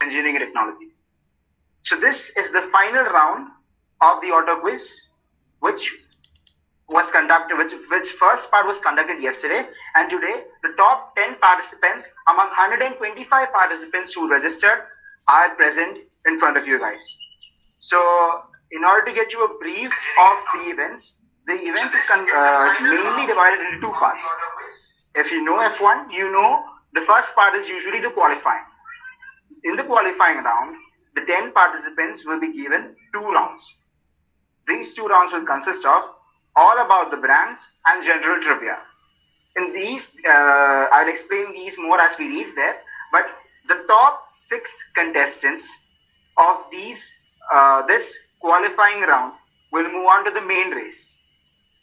engineering and technology. So this is the final round of the auto quiz, which was conducted, which first part was conducted yesterday, and today the top 10 participants among 125 participants who registered are present in front of you guys. So in order to get you a brief of the events is mainly divided into two parts. If you know F1, you know the first part is usually the qualifying. In the qualifying round, the 10 participants will be given 2 rounds. These 2 rounds will consist of all about the brands and general trivia. In these, I'll explain these more as we reach there, but the top 6 contestants of this qualifying round will move on to the main race.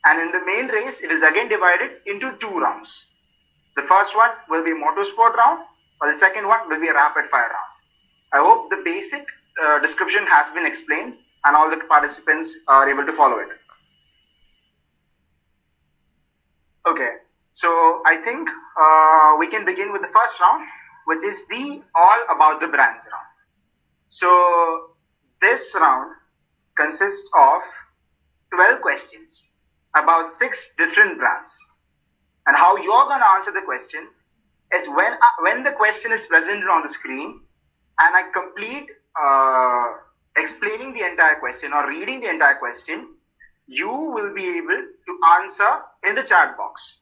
And in the main race, it is again divided into 2 rounds. The first one will be a motorsport round, or the second one will be a rapid fire round. I hope the basic description has been explained and all the participants are able to follow it. Okay, so I think we can begin with the first round, which is the all about the brands round. So this round consists of 12 questions about 6 different brands. And how you're going to answer the question is when the question is presented on the screen and I complete explaining the entire question or reading the entire question, you will be able to answer in the chat box.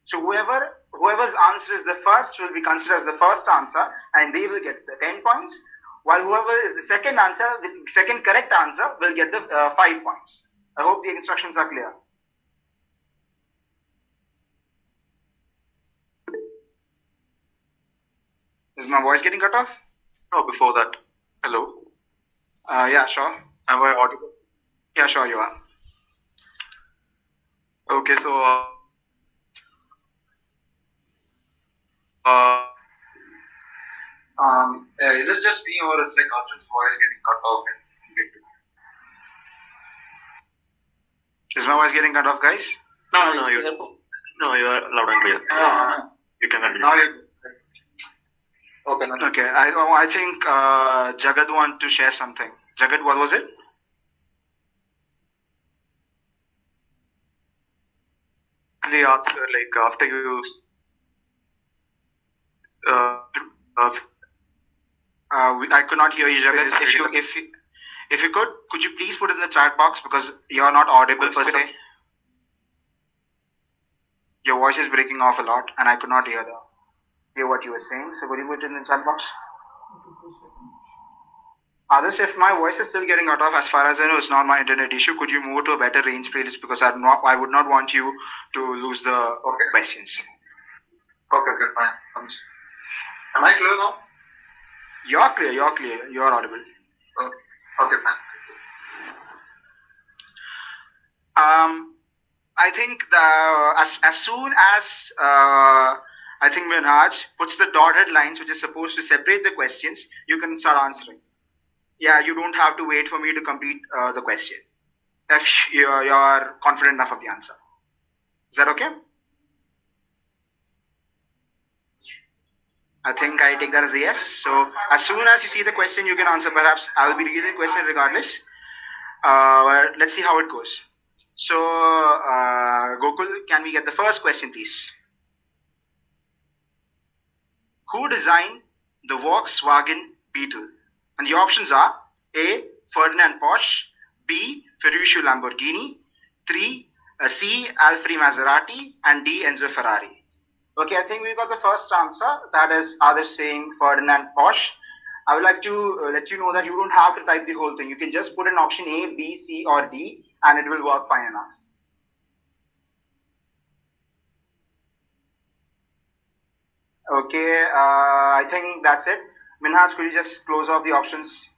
So whoever's answer is the first will be considered as the first answer and they will get the 10 points, while whoever is the second answer, the second correct answer will get the 5 points. I hope the instructions are clear. Is my voice getting cut off? No, before that. Hello? Yeah, sure. Am I audible? Yeah, sure you are. Okay, so is it just me or is like Arjun's voice getting cut off in between? Is my voice getting cut off, guys? No, you are loud and clear. You can continue. Now you're okay. I think Jagad want to share something. Jagad, what was it? The answer, like after you I could not hear you, Jagad. If you could you please put it in the chat box because you're not audible per se. Your voice is breaking off a lot, and I could not hear what you were saying. So could you put it in the chat box? Others, if my voice is still getting cut off, as far as I know, it's not my internet issue. Could you move to a better range playlist because I would not want you to lose the questions. Okay, fine. Am I clear now? You're clear. You're audible. Okay, fine. I think as soon as I think Minhaj puts the dotted lines which is supposed to separate the questions, you can start answering. Yeah, you don't have to wait for me to complete the question if you're confident enough of the answer. Is that okay? I think I take that as a yes. So as soon as you see the question, you can answer. Perhaps I will be reading the question regardless. Let's see how it goes. So Gokul, can we get the first question, please? Who designed the Volkswagen Beetle? And the options are A. Ferdinand Porsche, B. Ferruccio Lamborghini, C. Alfred Maserati, and D. Enzo Ferrari. Okay, I think we got the first answer. That is others saying Ferdinand Porsche. I would like to let you know that you don't have to type the whole thing. You can just put in option A, B, C, or D, and it will work fine enough. Okay, I think that's it. Minhaj, could you just close off the options?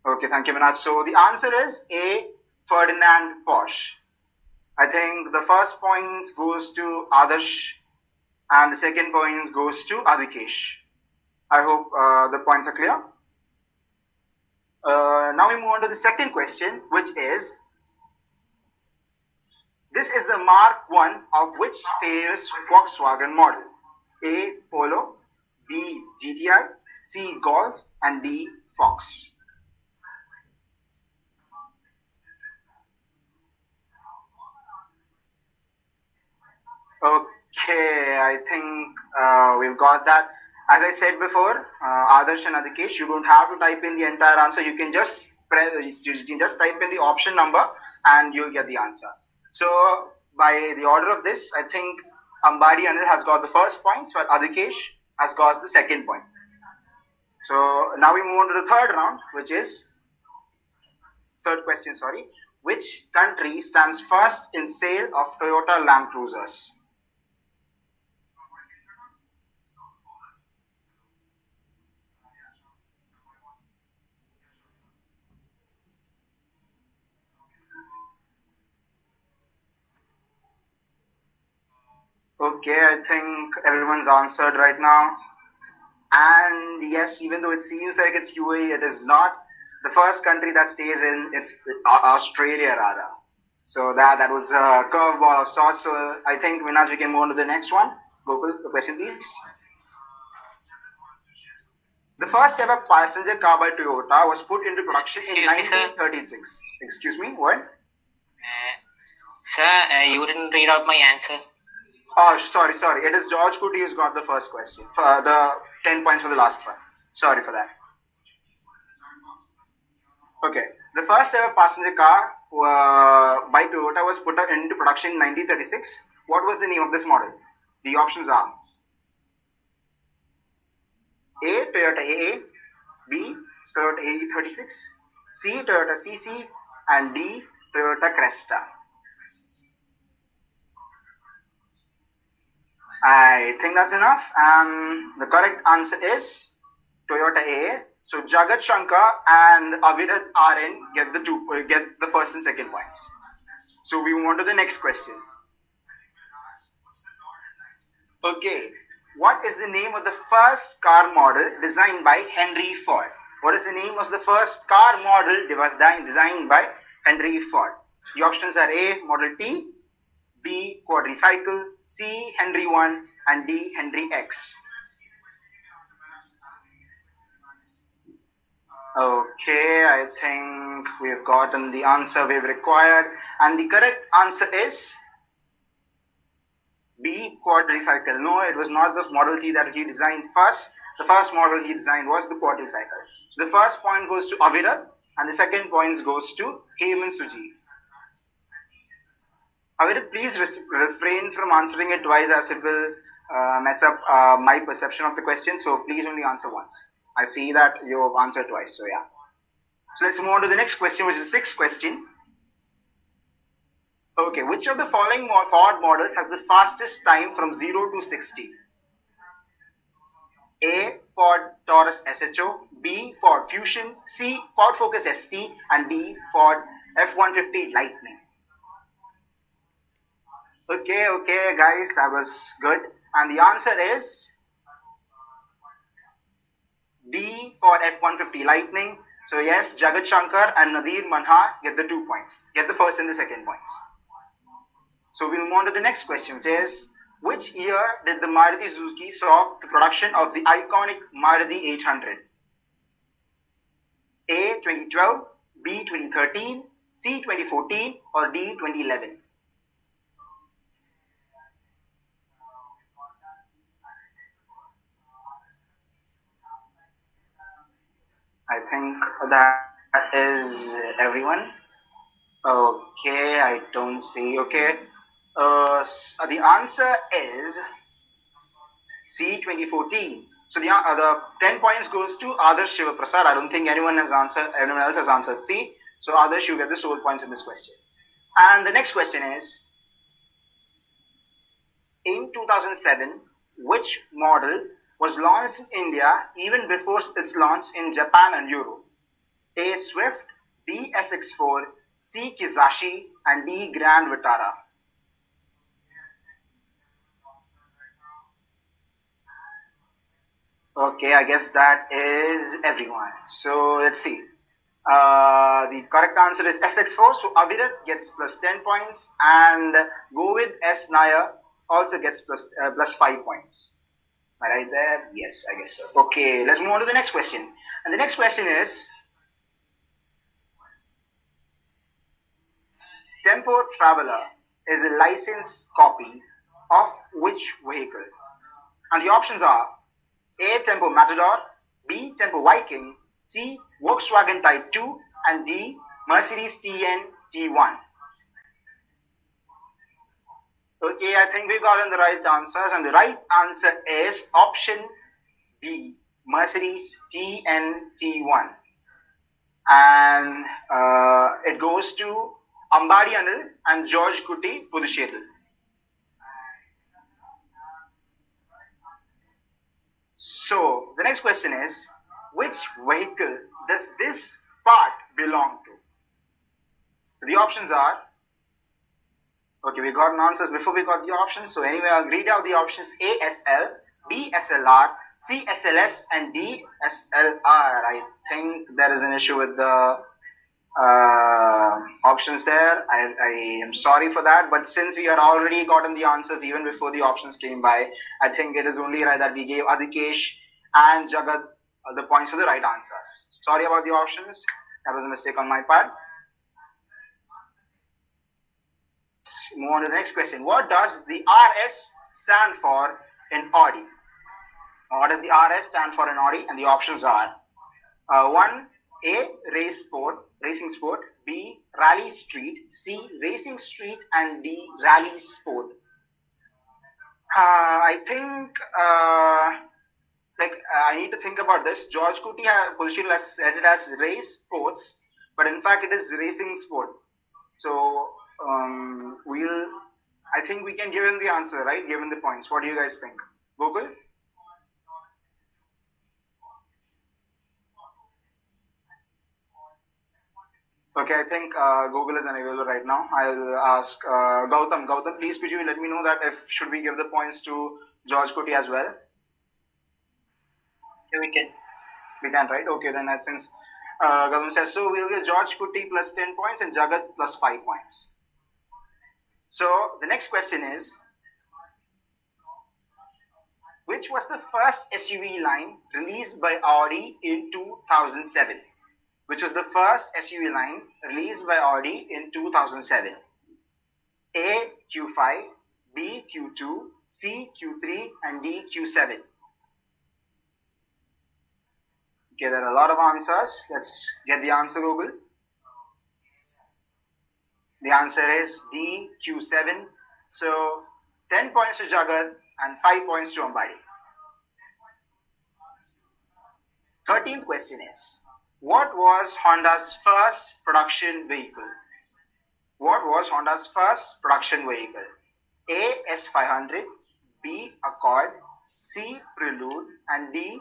Okay, thank you, Minhaj. So the answer is A, Ferdinand Porsche. I think the first point goes to Adarsh and the second point goes to Adikesh. I hope the points are clear. Now we move on to the second question, which is, this is the Mark I of which famous Volkswagen model? A. Polo, B. GTI, C. Golf, and D. Fox. Okay, I think we've got that. As I said before, Adarsh and Adikesh, you don't have to type in the entire answer. You can just type in the option number and you'll get the answer. So by the order of this, I think Ambadi Anil has got the first points, while Adikesh has got the second point. So now we move on to the third round, which is third question. Sorry, which country stands first in sale of Toyota Land Cruisers? Okay, I think everyone's answered right now. And yes, even though it seems like it's UAE, it is not. The first country that stays in, it's Australia rather. So that was a curveball of sorts. So I think, Minaj, we can move on to the next one. Gokul, the question please. The first ever passenger car by Toyota was put into production in 1936. Excuse me, what? Sir, you didn't read out my answer. Oh, sorry. It is George Kuti who's got the first question. For the 10 points for the last one. Sorry for that. Okay. The first ever passenger car by Toyota was put into production in 1936. What was the name of this model? The options are A. Toyota AA, B. Toyota AE36, C. Toyota CC, and D. Toyota Cresta. I think that's enough. And the correct answer is Toyota AA. So Jagat Shankar and Avirat RN get the first and second points. So we move on to the next question. Okay, what is the name of the first car model designed by Henry Ford? What is the name of the first car model designed by Henry Ford? The options are A. Model T, B. Quadricycle, C. Henry 1, and D. Henry X. Okay, I think we've gotten the answer we've required, and the correct answer is B. Quadricycle. No, it was not the Model T that he designed first. The first model he designed was the quadricycle. So the first point goes to Avirat, and the second point goes to Hemant Suji. Avirat, please refrain from answering it twice, as it will mess up my perception of the question. So please only answer once. I see that you've answered twice. So yeah. So let's move on to the next question, which is the sixth question. Okay, which of the following Ford models has the fastest time from 0 to 60? A. Ford Taurus SHO, B. Ford Fusion, C. Ford Focus ST, and D. Ford F-150 Lightning. Okay, guys, that was good. And the answer is D. Ford F-150 Lightning. So yes, Jagat Shankar and Nadir Manha get the 2 points, get the first and the second points. So we'll move on to the next question, which is, which year did the Maruti Suzuki stop the production of the iconic Maruti 800? A. 2012, B. 2013, C. 2014, or D. 2011? I think that is everyone. Okay, I don't see. Okay. The answer is C. 2014. So the 10 points goes to Adarsh Shivaprasad. I don't think anyone else has answered C. So Adarsh, you get the sole points in this question. And the next question is, in 2007, which model was launched in India even before its launch in Japan and Europe? A. Swift, B. SX4, C. Kizashi, and D. Grand Vitara. Okay, I guess that is everyone. So let's see. The correct answer is SX4. So Avirat gets plus 10 points, and Govid S. Nair also gets plus 5 points. Am I right there? Yes, I guess so. Okay, let's move on to the next question. And the next question is, Tempo Traveler is a licensed copy of which vehicle? And the options are A. Tempo Matador, B. Tempo Viking, C. Volkswagen Type 2, and D. Mercedes TN T1. Okay, I think we've gotten the right answers, and the right answer is option B, Mercedes TN T1. And it goes to Ambadi Anil and George Kuti Puducherry. So the next question is, which vehicle does this part belong to? So the options are, okay, we got answers before we got the options. So anyway, I'll read out the options: A SL, B SLR, C SLS, and D SLR. I think there is an issue with the options there. I am sorry for that, but since we had already gotten the answers even before the options came by, I think it is only right that we gave Adhikesh and Jagat the points for the right answers. Sorry about the options. That was a mistake on my part. Move on to the next question. What does the RS stand for in Audi? What does the RS stand for in Audi? And the options are 1. A. Racing Sport, B. Rally Street, C. Racing Street, and D. Rally Sport. I think I need to think about this. George Kuti Puducherry has said it as Race Sports, but in fact it is Racing Sport. So I think we can give him the answer, right? Give him the points. What do you guys think? Gokul? Okay, I think Google is unavailable right now. I'll ask Gautam. Gautam, please could you let me know that if should we give the points to George Kuti as well? Yeah, we can. We can, right? Okay, then that since Gautam says so, we'll give George Kuti plus 10 points and Jagat plus 5 points. So the next question is, which was the first SUV line released by Audi in 2007? Which was the first SUV line released by Audi in 2007? A. Q5, B. Q2, C. Q3, and D. Q7. Okay, there are a lot of answers. Let's get the answer, Google. The answer is D. Q7. So 10 points to Jagat and 5 points to Ambadi. 13th question is, what was Honda's first production vehicle? What was Honda's first production vehicle? A. S500, B. Accord, C. Prelude, and D.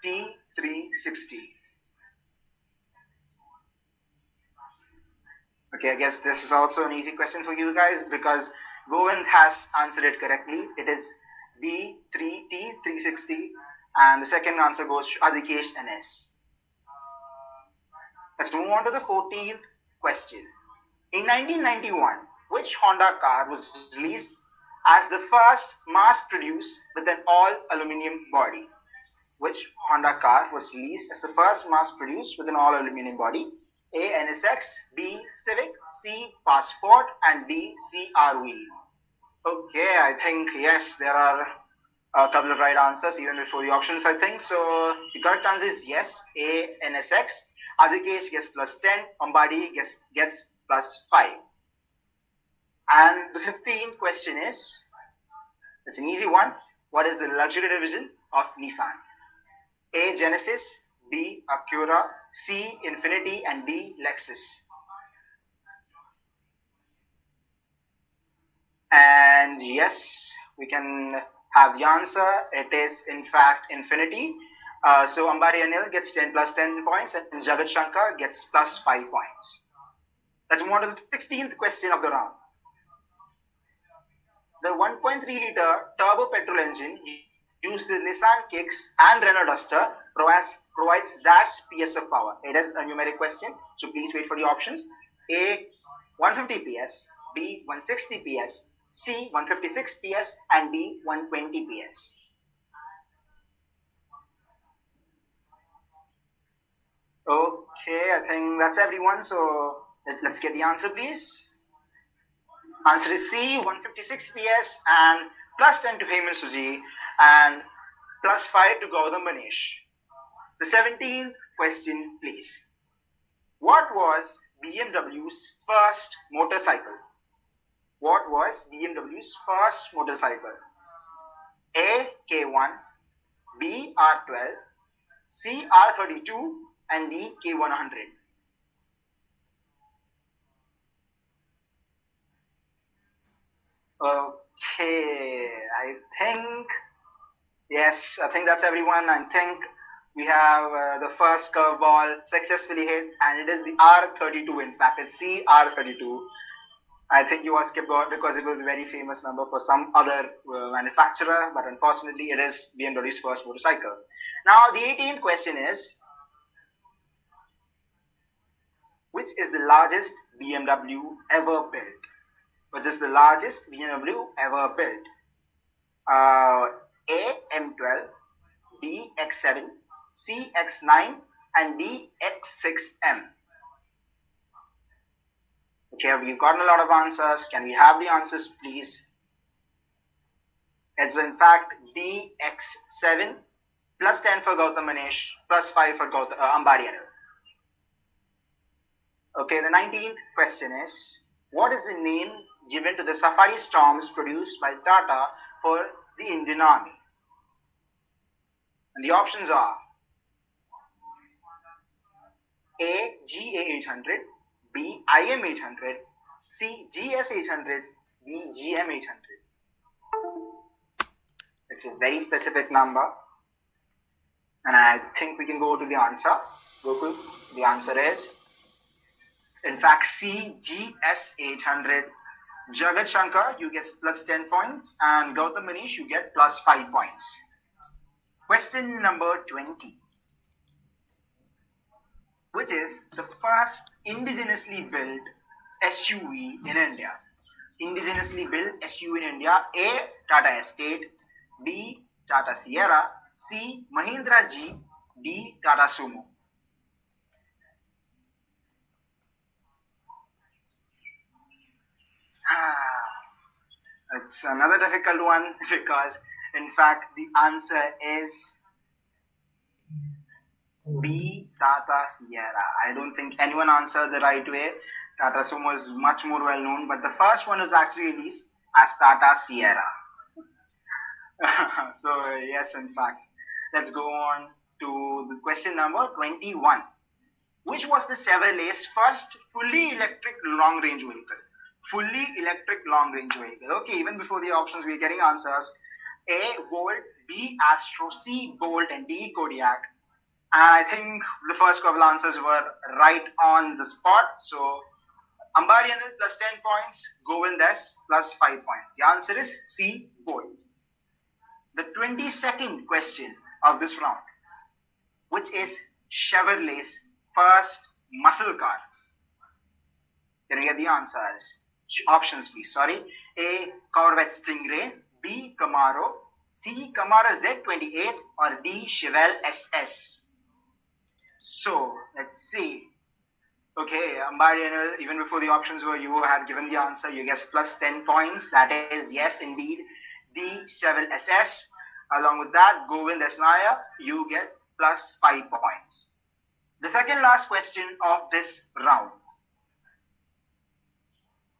T360. Okay, I guess this is also an easy question for you guys because Govind has answered it correctly. It is T360, and the second answer goes to Adhikesh NS. Let's move on to the 14th question. In 1991, which Honda car was released as the first mass-produced with an all-aluminum body? Which Honda car was released as the first mass-produced with an all-aluminum body? A. NSX, B. Civic, C. Passport, and D. CR-V. Okay, I think yes, there are a couple of right answers even before the options, I think. So the correct answer is yes, A. NSX. Adhikesh gets plus 10, Ambadi gets plus 5. And the 15th question is, it's an easy one. What is the luxury division of Nissan? A. Genesis, B. Acura, C. Infiniti, and D. Lexus. And yes, we can have the answer. It is in fact Infiniti. So Ambadi Anil gets 10 plus 10 points and Jagat Shankar gets plus 5 points. Let's move on to the 16th question of the round. The 1.3 liter turbo petrol engine used in Nissan Kicks and Renault Duster provides dash PS of power. It is a numeric question, so please wait for the options. A. 150 PS, B. 160 PS, C. 156 PS, and D. 120 PS. Okay, I think that's everyone. So let's get the answer, please. Answer is C, 156 PS and plus 10 to Hemant Suji and plus 5 to Gautam Manish. The 17th question, please. What was BMW's first motorcycle? What was BMW's first motorcycle? A. K1, B. R12, C. R32, and D. K100. Okay, I think, yes, I think that's everyone. I think we have the first curveball successfully hit, and it is the R32. In fact, it's C R32. I think you all skipped out because it was a very famous number for some other manufacturer, but unfortunately, it is BMW's first motorcycle. Now, the 18th question is, which is the largest BMW ever built? Which is the largest BMW ever built? A. M12, B. X7, C. X9, and D. X6M. Okay, we've gotten a lot of answers. Can we have the answers, please? It's in fact D. X7, plus 10 for Gautam Manish, plus 5 for Ambari Anil. Okay, the 19th question is, what is the name given to the Safari Storms produced by Tata for the Indian Army? And the options are A. GA800, B. IM800, C. GS800, D. GM800. It's a very specific number, and I think we can go to the answer. Gokul, the answer is, in fact, C. GS800. Jagat Shankar, you get plus 10 points, and Gautam Manish, you get plus 5 points. Question number 20. Which is the first indigenously built SUV in India? Indigenously built SUV in India. A. Tata Estate, B. Tata Sierra, C. Mahindra Jeep, D. Tata Sumo. It's another difficult one because, in fact, the answer is B. Tata Sierra. I don't think anyone answered the right way. Tata Sumo is much more well known, but the first one is actually released as Tata Sierra. So, yes, in fact, let's go on to the question number 21. Which was the Chevrolet's first fully electric long-range vehicle? Fully electric long-range vehicle. Okay, even before the options, we're getting answers. A. Volt, B. Astro, C. Bolt, and D. Kodiak. And I think the first couple answers were right on the spot. So, Ambari Anil plus 10 points, Govind S plus 5 points. The answer is C. Bolt. The 22nd question of this round, which is Chevrolet's first muscle car. Can we get the answers? Options, please. Sorry. A. Corvette Stingray, B. Camaro, C. Camaro Z28, or D. Chevelle SS. So let's see. Okay, Ambari Anil, even before the options were, you had given the answer. You guessed plus 10 points. That is yes, indeed, D. Chevelle SS. Along with that, Govind Esnaya, you get plus 5 points. The second last question of this round.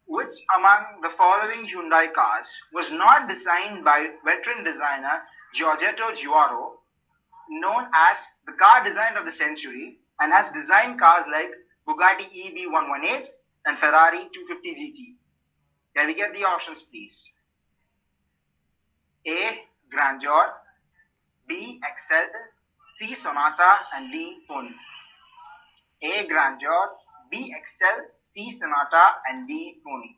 Which among the following Hyundai cars was not designed by veteran designer Giorgetto Giuaro, known as the car design of the century, and has designed cars like Bugatti EB118 and Ferrari 250 GT? Can we get the options, please? A. Grandeur, B. Excel, C. Sonata, and D. Pony. A. Grandeur, B. Excel, C. Sonata, and D. Pony.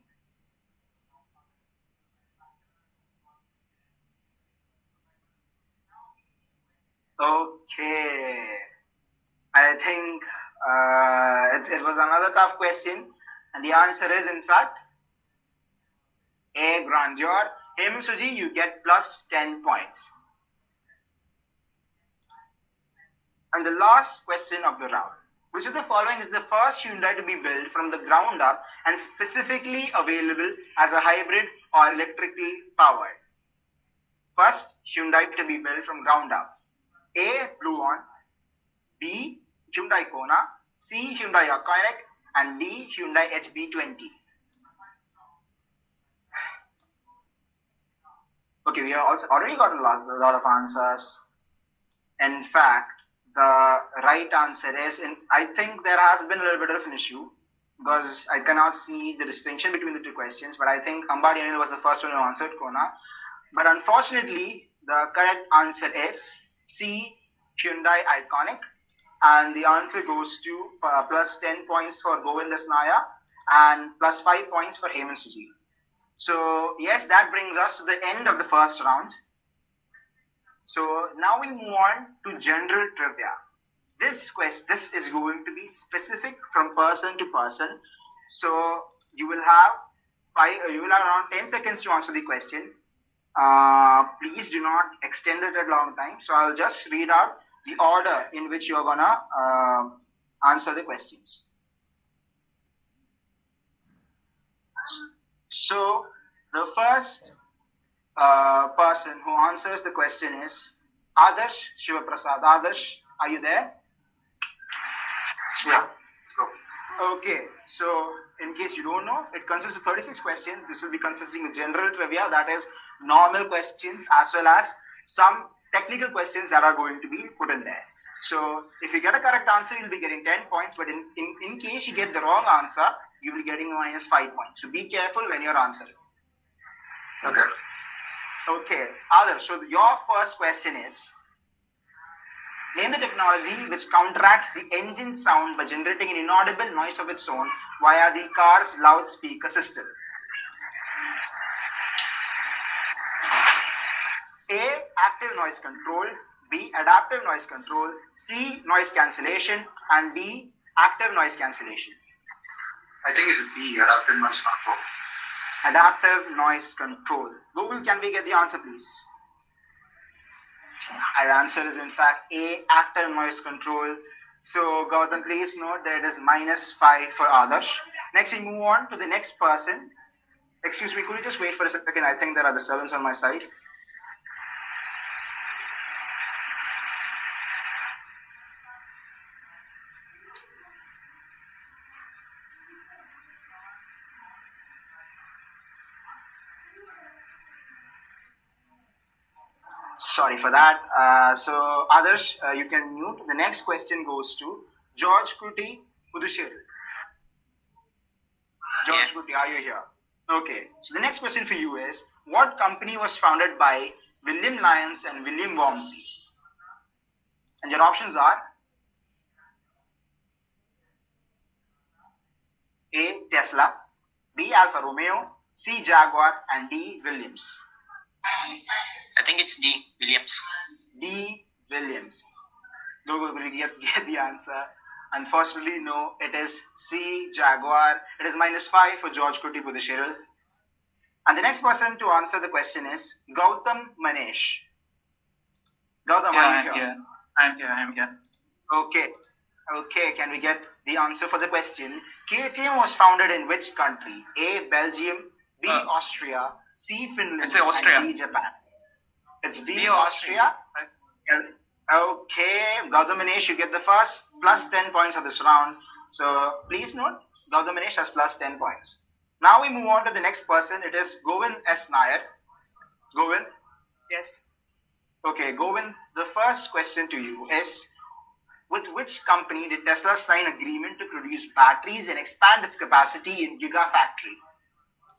Okay, I think it was another tough question, and the answer is in fact A. Grandeur. Hemant Suji, you get plus 10 points. And the last question of the round. Which of the following is the first Hyundai to be built from the ground up and specifically available as a hybrid or electrically powered? First Hyundai to be built from ground up. A. Bluon, B. Hyundai Kona, C. Hyundai Ioniq, and D. Hyundai HB20. Okay, we have also already got a lot of answers. In fact, the right answer is, I think there has been a little bit of an issue because I cannot see the distinction between the two questions, but I think Ambadi Anil was the first one who answered Kona. But unfortunately, the correct answer is C, Hyundai Ioniq, and the answer goes to plus 10 points for Govind Dasnaya and plus 5 points for Hemant Suji. So yes, that brings us to the end of the first round. So now we move on to general trivia. This is going to be specific from person to person. So you will have around 10 seconds to answer the question. Please do not extend it a long time. So I'll just read out the order in which you're gonna answer the questions. So the first person who answers the question is Adarsh Shivaprasad. Adarsh, are you there? Yeah. Let's go. Okay, so in case you don't know, it consists of 36 questions. This will be consisting of general trivia, that is normal questions, as well as some technical questions that are going to be put in there. So if you get a correct answer, you'll be getting 10 points, but in case you get the wrong answer, you will be getting minus 5 points. So be careful when you're answering. Okay. Okay, Adarsh, so your first question is, name the technology which counteracts the engine sound by generating an inaudible noise of its own via the car's loudspeaker system. A. Active noise control, B. Adaptive noise control, C. Noise cancellation, and D. Active noise cancellation. I think it's B, adaptive noise control. Adaptive noise control. Google, can we get the answer, please? The answer is in fact A, active noise control. So Gautam, please note that it is minus 5 for Adarsh. Next, we move on to the next person. Excuse me, could you just wait for a second? I think there are disturbance on my side. Sorry for that. So Adarsh, you can mute. The next question goes to George Kuti Puducherry. George Kuti, are you here? Okay. So the next question for you is, what company was founded by William Lyons and William Wormsley? And your options are A. Tesla, B. Alfa Romeo, C. Jaguar, and D. Williams. I think it's D, Williams. D. Williams. Google will get the answer. Unfortunately, no, it is C. Jaguar. It is minus 5 for George Kuti Puducherry. And the next person to answer the question is Gautam Manesh. Gautam, are you here? I'm here. Okay, can we get the answer for the question? KTM was founded in which country? A. Belgium, B. Austria, C. Finland, It's Austria. and D. Japan. It's B. Austria. Right? Okay, Gautam Manesh, you get the first plus 10 points of this round. So please note, Gautam Manesh has plus 10 points. Now we move on to the next person. It is Govind S. Nair. Govind? Yes. Okay, Govind, the first question to you is, with which company did Tesla sign agreement to produce batteries and expand its capacity in Gigafactory?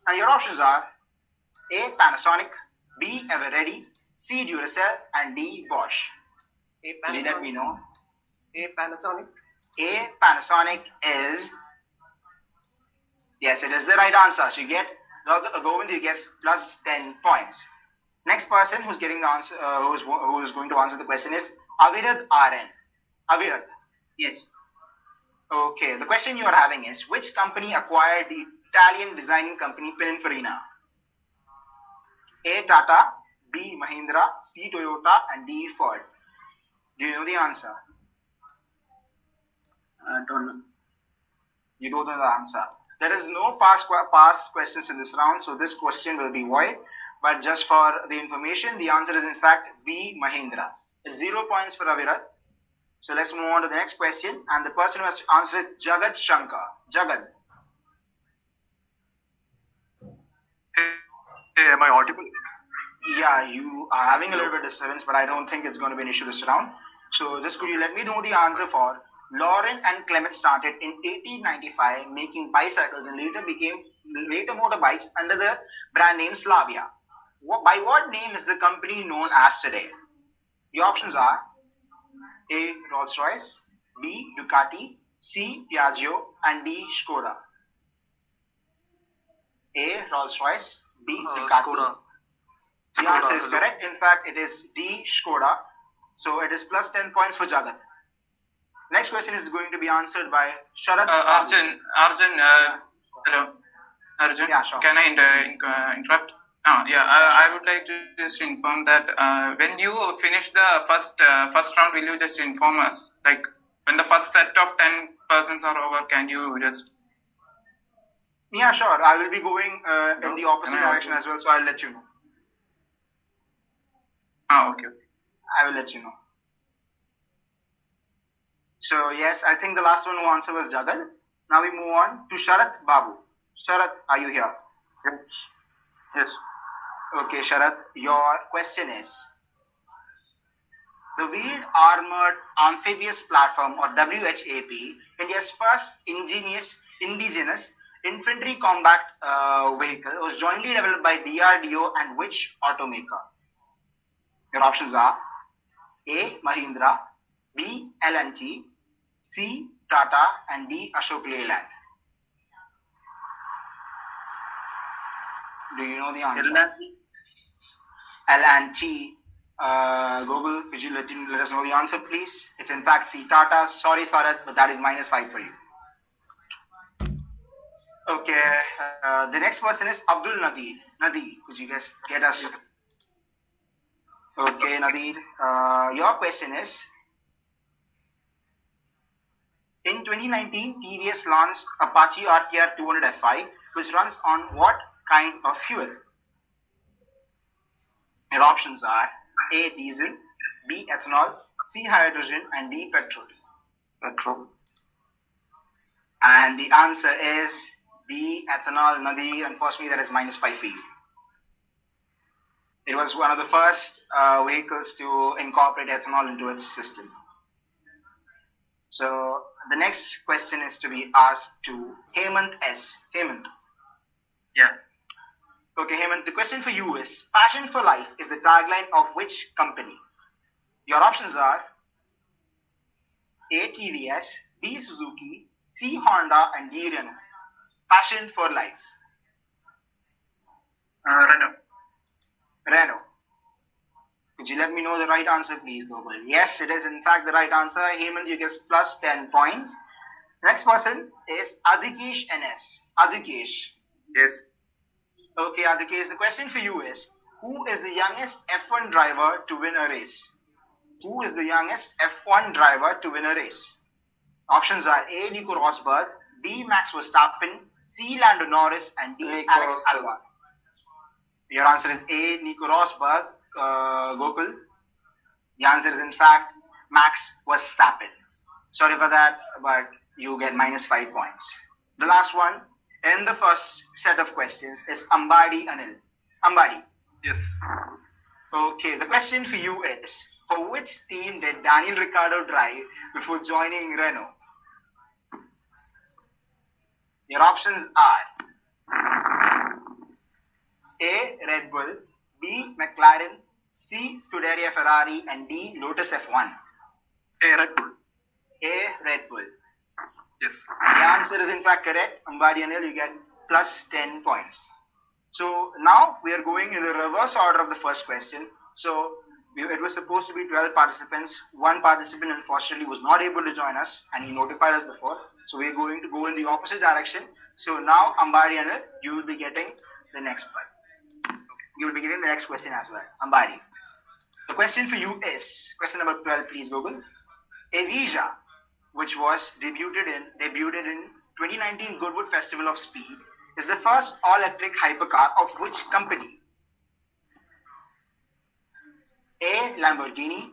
And your options are A. Panasonic, B. Eveready, C. Duracell, and D. Bosch. A Please let me Panasonic. know. A Panasonic. A. Panasonic is, yes, it is the right answer. So you get, Govind, you get plus 10 points. Next person who's getting the answer, who's going to answer the question is Avirad RN. Avirad. Yes. Okay, the question you are having is, which company acquired the Italian designing company Pininfarina? A. Tata, B. Mahindra, C. Toyota, and D. Ford. Do you know the answer? Don't know. You don't know the answer. There is no past questions in this round, so this question will be void. But just for the information, the answer is in fact B. Mahindra. It's 0 points for Avirat. So let's move on to the next question, and the person who has to answer is Jagat Shankar. Jagat. Hey, am I audible? Yeah, you are having a little bit of disturbance, but I don't think it's going to be an issue this round. So just could you let me know the answer for Laurent and Clement started in 1895 making bicycles and later motorbikes under the brand name Slavia. By what name is the company known as today? The options are A. Rolls-Royce, B. Ducati, C. Piaggio, and D. Skoda. A. Rolls-Royce, B. Ducati. Skoda. The answer is correct. In fact, it is D. Skoda. So it is plus 10 points for Jagat. Next question is going to be answered by Sharat. Arjun, hello. Arjun, Yeah, sure. can I interrupt? I would like to just inform that when you finish the first round, will you just inform us? Like when the first set of 10 persons are over, can you just? Yeah, sure. I will be going in the opposite direction as well, so I'll let you know. Okay. I will let you know. So yes, I think the last one who answered was Jagat. Now we move on to Sharat Babu. Sharat, are you here? Yes. Okay, Sharat, your question is: the Wheeled Armored Amphibious Platform, or WHAP, India's first indigenous infantry combat vehicle, was jointly developed by DRDO and which automaker? Your options are A. Mahindra, B. L&T, C. Tata, and D. Ashok Leyland. Do you know the answer? L&T. Google, could you let us know the answer, please? It's in fact C. Tata. Sorry, Sarat, but that is -5 for you. Okay, the next person is Abdul Nadeer. Nadeer, could you guys get us? Okay, Nadeer, your question is: in 2019, TVS launched Apache RTR 200 Fi, which runs on what kind of fuel? Your options are A. Diesel, B. Ethanol, C. Hydrogen, and D. Petrol. Petrol. And the answer is B. Ethanol. Nadeer, unfortunately, that is -5 for you. It was one of the first vehicles to incorporate ethanol into its system. So the next question is to be asked to Hemant S. Hemant. Yeah. Okay, Hemant, the question for you is: Passion for Life is the tagline of which company? Your options are A. TVS, B. Suzuki, C. Honda, and D. Renault. Passion for Life. Renault. Renault. Could you let me know the right answer, please, Google? Yes, it is in fact the right answer. Hemant, you get plus 10 points. Next person is Adhikesh NS. Adhikesh. Yes. Okay, Adhikesh, the question for you is: who is the youngest F1 driver to win a race? Who is the youngest F1 driver to win a race? Options are A. Nico Rosberg, B. Max Verstappen, C. Lando Norris, and D. Nico Alex Rosberg. Albon. Your answer is A. Nico Rosberg. Gokul. The answer is in fact Max Verstappen. Sorry for that, but you get -5 points. The last one in the first set of questions is Ambadi Anil. Ambadi. Yes. Okay, the question for you is: for which team did Daniel Ricciardo drive before joining Renault? Your options are A. Red Bull, B. McLaren, C. Scuderia Ferrari, and D. Lotus F1. Red Bull. A. Red Bull. Yes. The answer is in fact correct. Ambadi Anil, you get plus 10 points. So now we are going in the reverse order of the first question. So it was supposed to be 12 participants. One participant unfortunately was not able to join us, and he notified us before. So we are going to go in the opposite direction. So now Ambadi Anil, you will be getting the next one. You will be getting the next question as well. Ambadi. The question for you is question number 12, please, Google. Evija which was debuted in 2019 Goodwood Festival of Speed, is the first all-electric hypercar of which company? A. Lamborghini,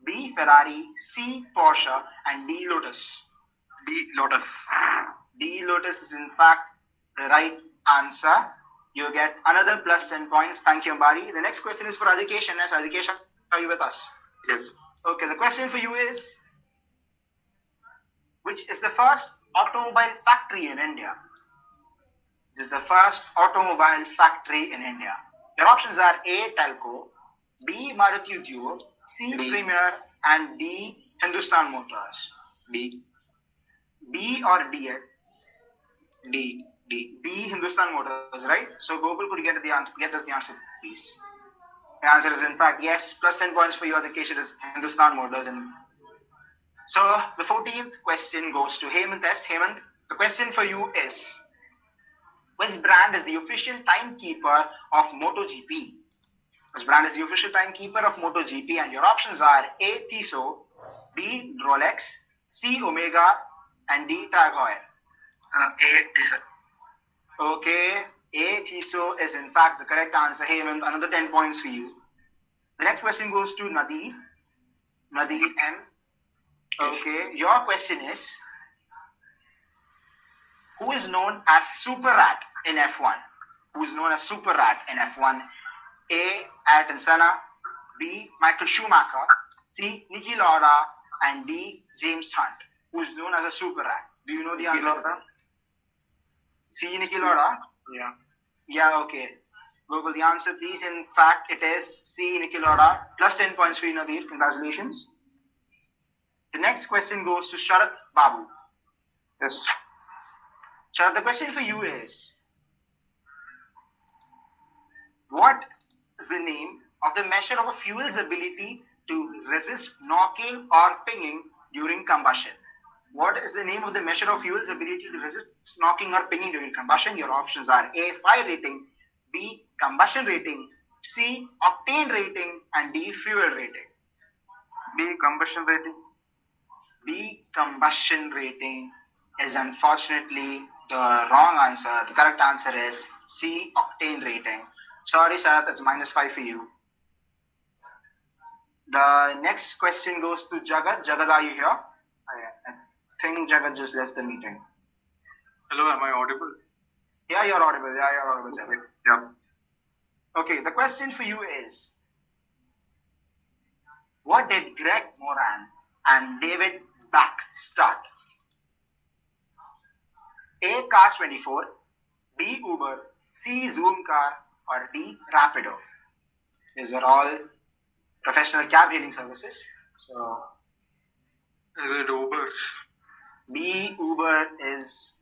B. Ferrari, C. Porsche, and D. Lotus. D. Lotus. D. Lotus is in fact the right answer. You get another plus 10 points. Thank you, Ambari. The next question is for Adhikesh. Yes, Adhikesh, are you with us? Yes. Okay, the question for you is, which is the first automobile factory in India? This is the first automobile factory in India. Your options are A. Telco, B. Maruti Udyog, C. D. Premier, and D. Hindustan Motors. D. B or D? D. D. D. Hindustan Motors, right? So Gokul, could you get us the answer, please? The answer is in fact yes. Plus 10 points for you. The case is Hindustan Motors. So the 14th question goes to Hemant S. Hemant, the question for you is, which brand is the official timekeeper of MotoGP? Which brand is the official timekeeper of MotoGP? And your options are A. Tissot, B. Rolex, C. Omega, and D. Tag Heuer. A. Tissot. Okay, A. Tissot is in fact the correct answer. Hemant, another 10 points for you. The next question goes to Nadeer. Nadeer M. Okay, your question is, who is known as Super Rat in F1? Who is known as Super Rat in F1? A. Ayrton Senna, B. Michael Schumacher, C. Niki Lauda, and D. James Hunt. Who is known as a Super Rat? Do you know the answer? C. Niki Lauda? Yeah. Yeah, okay. Google the answer, please. In fact, it is C. Niki Lauda. Plus 10 points for you, Nadeer. Congratulations. The next question goes to Sharat Babu. Yes. Sharat, the question for you is, what is the name of the measure of a fuel's ability to resist knocking or pinging during combustion? What is the name of the measure of fuel's ability to resist knocking or pinging during combustion? Your options are A. Fire rating, B. Combustion rating, C. Octane rating, and D. Fuel rating. B. Combustion rating. B. Combustion rating is unfortunately the wrong answer. The correct answer is C. Octane rating. Sorry, Sharat, that's -5 for you. The next question goes to Jagat. Jagat, are you here? I think Jagat just left the meeting. Hello, am I audible? Yeah, you're audible. Jagat. Yeah. Okay, the question for you is, what did Greg Moran and David Back start? A. Cars 24, B. Uber, C. Zoom Car, or D. Rapido. These are all professional cab hailing services. So, Is it Uber? B. Uber is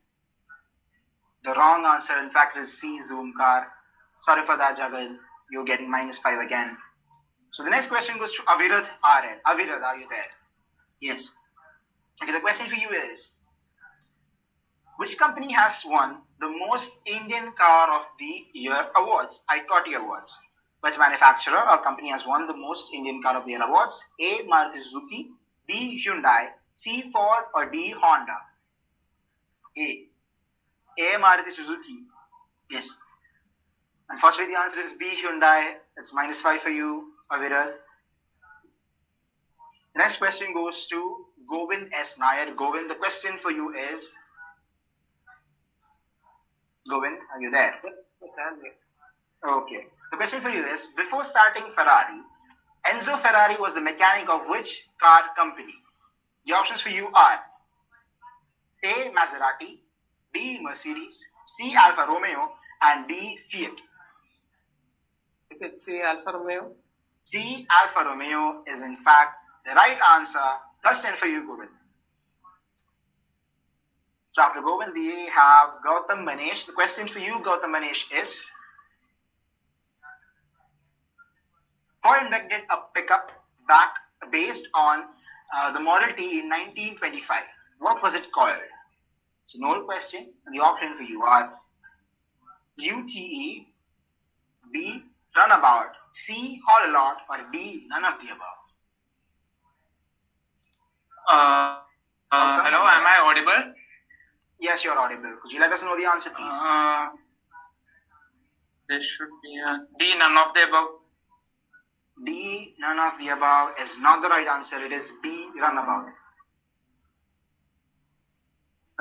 the wrong answer. In fact, it is C. Zoom Car. Sorry for that, Jagal. You're getting -5 again. So the next question goes to Avirad RL. Avirad, are you there? Yes. Okay, the question for you is, which company has won the most Indian Car of the Year awards, ICOTY awards? Which manufacturer or company has won the most Indian Car of the Year awards? A. Maruti Suzuki, B. Hyundai, C. Ford, or D. Honda? A. Maruti Suzuki. Yes. Unfortunately, the answer is B. Hyundai. It's -5 for you, Aviral. The next question goes to Govind S. Nair. Govind, the question for you is, Govind, are you there? Yes, I'm here. Okay. The question for you is, before starting Ferrari, Enzo Ferrari was the mechanic of which car company? The options for you are A. Maserati, B. Mercedes, C. Alfa Romeo, and D. Fiat. Is it C. Alfa Romeo? C. Alfa Romeo is in fact the right answer. Plus 10 for you, Govind. So after Govind, we have Gautam Manesh. The question for you, Gautam Manesh, is, Ford invented a pickup back based on the Model T in 1925. What was it called? It's an old question, and the option for you are UTE, B. Runabout, C. Haul a lot, or D. None of the above. Hello, am I audible? Yes, you're audible. Could you let us know the answer, please? There should be a D, none of the above. D, none of the above is not the right answer. It is B, runabout.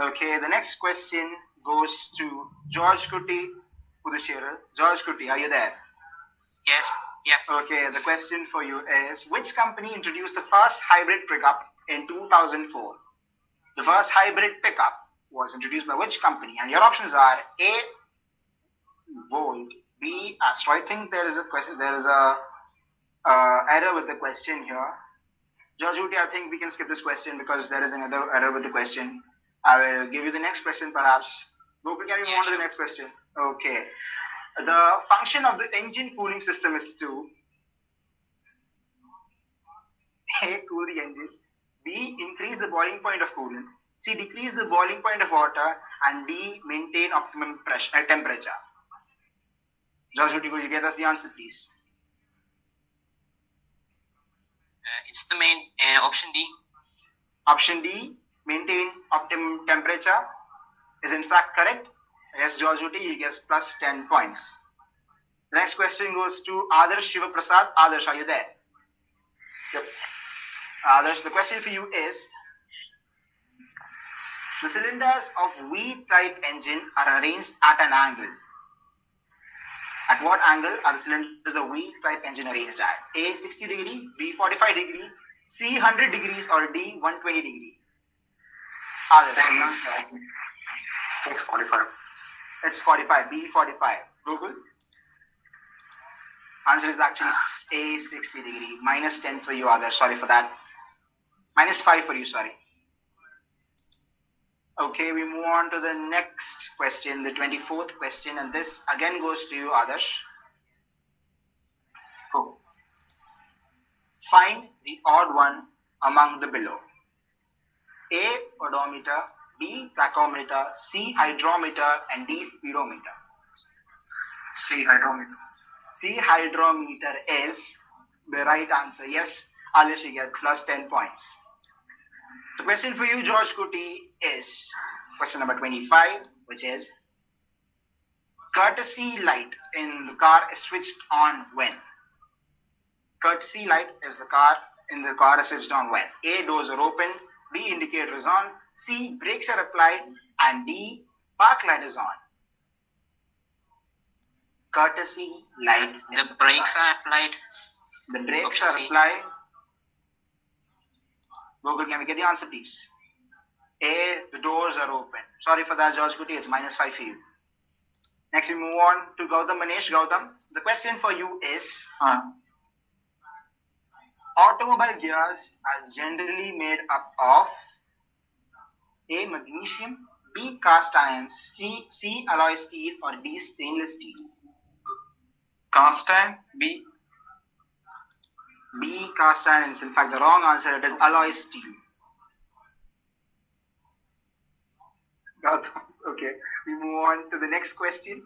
Okay, the next question goes to George Kuti Pudusheral. George Kuti, are you there? Yes. Yeah. Okay, the question for you is, which company introduced the first hybrid pickup in 2004? The first hybrid pickup was introduced by which company? And your options are A, Volt, B, Astro. I think there is a question, there is a error with the question here. George Kuti, I think we can skip this question because there is another error with the question. I will give you the next question perhaps. Gokul, can you move on to the next question? Okay. The function of the engine cooling system is to A, cool the engine, B, increase the boiling point of coolant, C, decrease the boiling point of water, and D, maintain optimum temperature. George Kuti, could you get us the answer, please? It's the main option D. Option D, maintain optimum temperature, is in fact correct. Yes, George Kuti, he gets plus 10 points. The next question goes to Adarsh Shivaprasad. Adarsh, are you there? Yep. Adarsh, the question for you is, the cylinders of V-type engine are arranged at an angle. At what angle are the cylinders of V-type engine arranged at? A, 60 degree, B, 45 degree, C, 100 degrees, or D, 120 degree? Adarsh, the answer. It's 45. It's 45, B, 45. Google? Answer is actually A, 60 degree. Minus 10 for you, Adarsh. Sorry for that. Minus 5 for you, sorry. Okay, we move on to the next question, the 24th question, and this again goes to you, Adarsh. Go. Find the odd one among the below. A, odometer, B, tachometer, C, hydrometer, and D, speedometer. C, hydrometer. C, hydrometer is the right answer. Yes, Alish, you get plus 10 points. The question for you, George Kuti, is question number 25, which is, courtesy light in the car is switched on when? Courtesy light is the car in the car is switched on when? A, doors are open, B, indicator is on, C, brakes are applied, and D, park light is on. Courtesy light. The brakes are applied. The brakes Option are C. applied. Google, can we get the answer, please? A, the doors are open. Sorry for that, George Kuti. It's minus 5 for you. Next, we move on to Gautam Manish. Gautam, the question for you is, automobile gears are generally made up of A, magnesium, B, cast iron, C, alloy steel, or D, stainless steel. Cast iron, B. B, cast iron is in fact the wrong answer. It is alloy steel. Gautam, okay. We move on to the next question.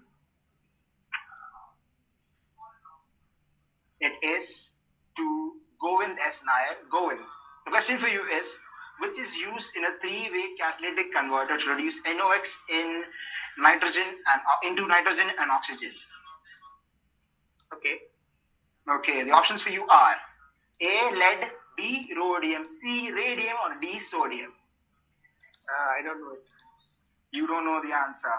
It is to Govind S. Nair. Govind, the question for you is, which is used in a three-way catalytic converter to reduce NOx in nitrogen and into nitrogen and oxygen? Okay, the options for you are A, lead, B, rhodium, C, radium, or D, sodium. I don't know it. You don't know the answer.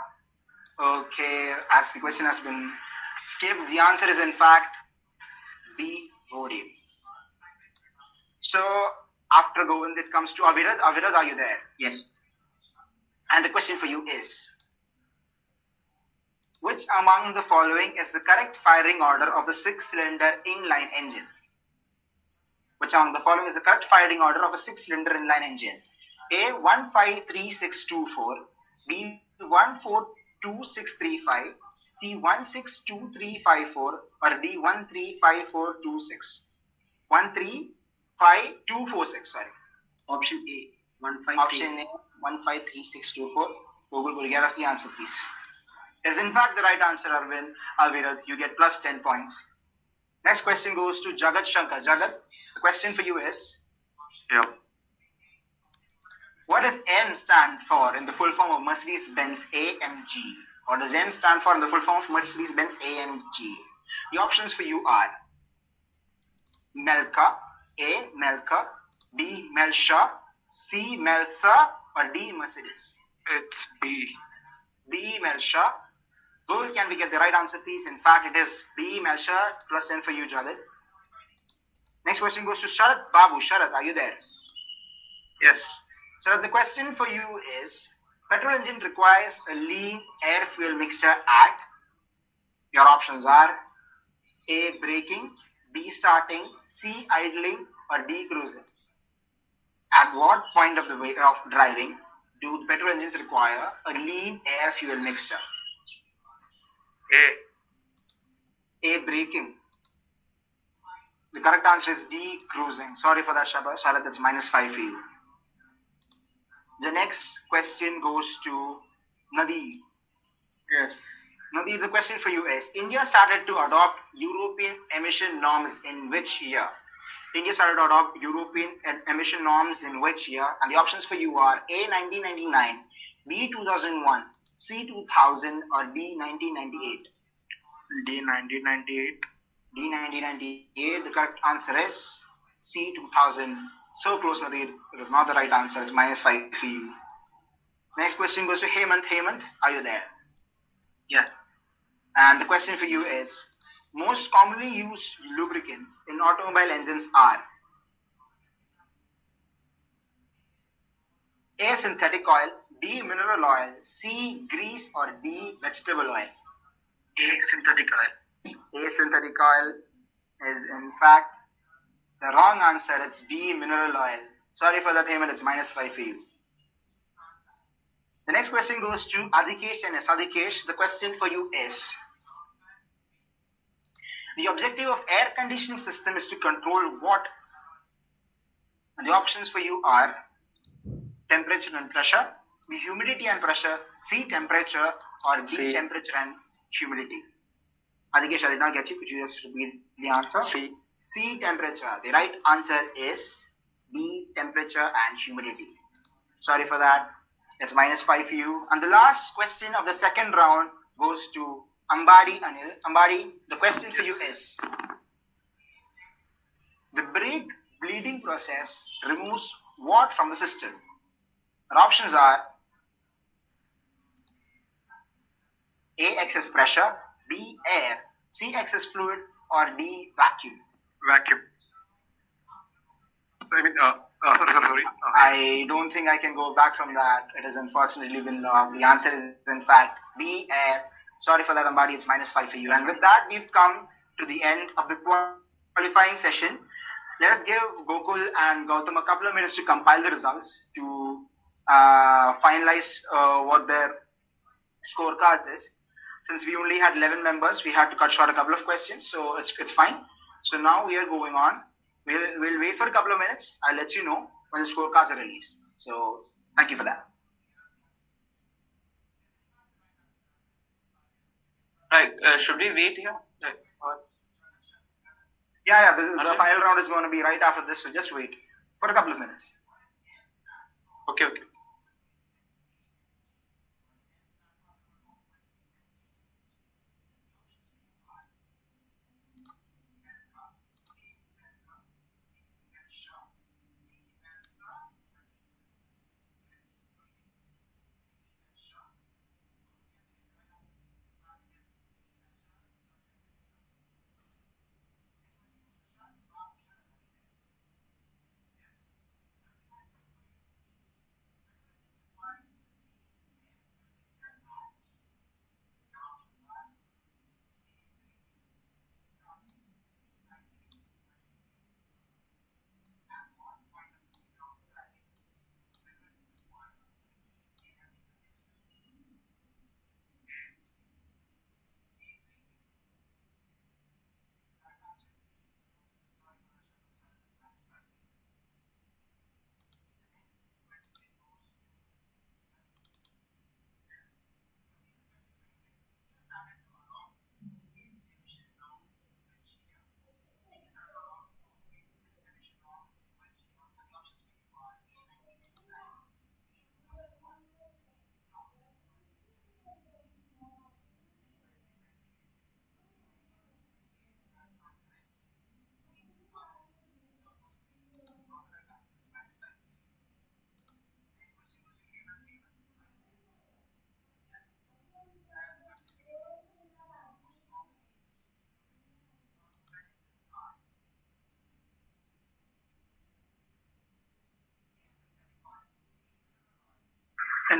Okay, as the question has been skipped, the answer is in fact B, rhodium. So after Govind, it comes to Avirad. Avirad, are you there? Yes. And the question for you is, which among the following is the correct firing order of the 6-cylinder inline engine? Which among the following is the correct firing order of a 6-cylinder inline engine? A, 153624, B, 142635, C, 162354, or D, 135426. 135246, sorry. Option A. 153. Option A, 153624. Google will get us the answer, please. Is in fact the right answer, Avirad. You get plus 10 points. Next question goes to Jagat Shankar. Jagat, the question for you is, Yeah. What does M stand for in the full form of Mercedes-Benz AMG? What does M stand for in the full form of Mercedes-Benz AMG? The options for you are Melka, A. Melka, B. Melsha, C. Melsa, or D. Mercedes? It's B. B. Melsha. Good. Can we get the right answer, please? In fact, it is B. Melsha. Plus 10 for you, Jalid. Next question goes to Sharad Babu. Sharad, are you there? Yes. So the question for you is, petrol engine requires a lean air fuel mixture at, your options are A. Braking, B. Starting, C. Idling, or D. Cruising. At what point of the way of driving do the petrol engines require a lean air fuel mixture? A. Braking. The correct answer is D. Cruising. Sorry for that, Sharad, that's -5 for you. The next question goes to Nadi. Yes. Nadi, the question for you is, India started to adopt European emission norms in which year? India started to adopt European emission norms in which year? And the options for you are A. 1999, B. 2001, C. 2000, or D. 1998. D. 1998. D. 1998. The correct answer is C. 2000. So close, Nadeer. It is not the right answer. It's -5 for you. Next question goes to Hemant. Hemant, are you there? Yeah. And the question for you is, most commonly used lubricants in automobile engines are A. Synthetic oil, B. Mineral oil, C. Grease, or D. Vegetable oil. A. Synthetic oil. A. Synthetic oil is in fact the wrong answer. It's B. Mineral oil. Sorry for that, Hemant. It's -5 for you. The next question goes to Adhikesh and Adhikesh. The question for you is, the objective of air conditioning system is to control what? And the options for you are temperature and pressure, B. Humidity and pressure, C. Temperature, or D. C. Temperature and humidity. Adhikesh, I did not get you. Could you just repeat the answer? C. C. Temperature. The right answer is B. Temperature and humidity. Sorry for that. It's -5 for you. And the last question of the second round goes to Ambadi Anil. Ambadi, the question for you is, the brake bleeding process removes what from the system? The options are A. Excess pressure, B. Air, C. Excess fluid, or D. Vacuum. Vacuum. So I mean, sorry. I don't think I can go back from that. It is unfortunately been logged. The answer is in fact B. Air. Sorry for that, Ambadi. It's -5 for you. And with that, we've come to the end of the qualifying session. Let us give Gokul and Gautam a couple of minutes to compile the results, to finalize what their scorecards is. Since we only had 11 members, we had to cut short a couple of questions, so it's fine. So now we are going on. We'll wait for a couple of minutes. I'll let you know when the scorecards are released. So thank you for that. Right. Should we wait here? Yeah. The final round is going to be right after this, so just wait for a couple of minutes. Okay.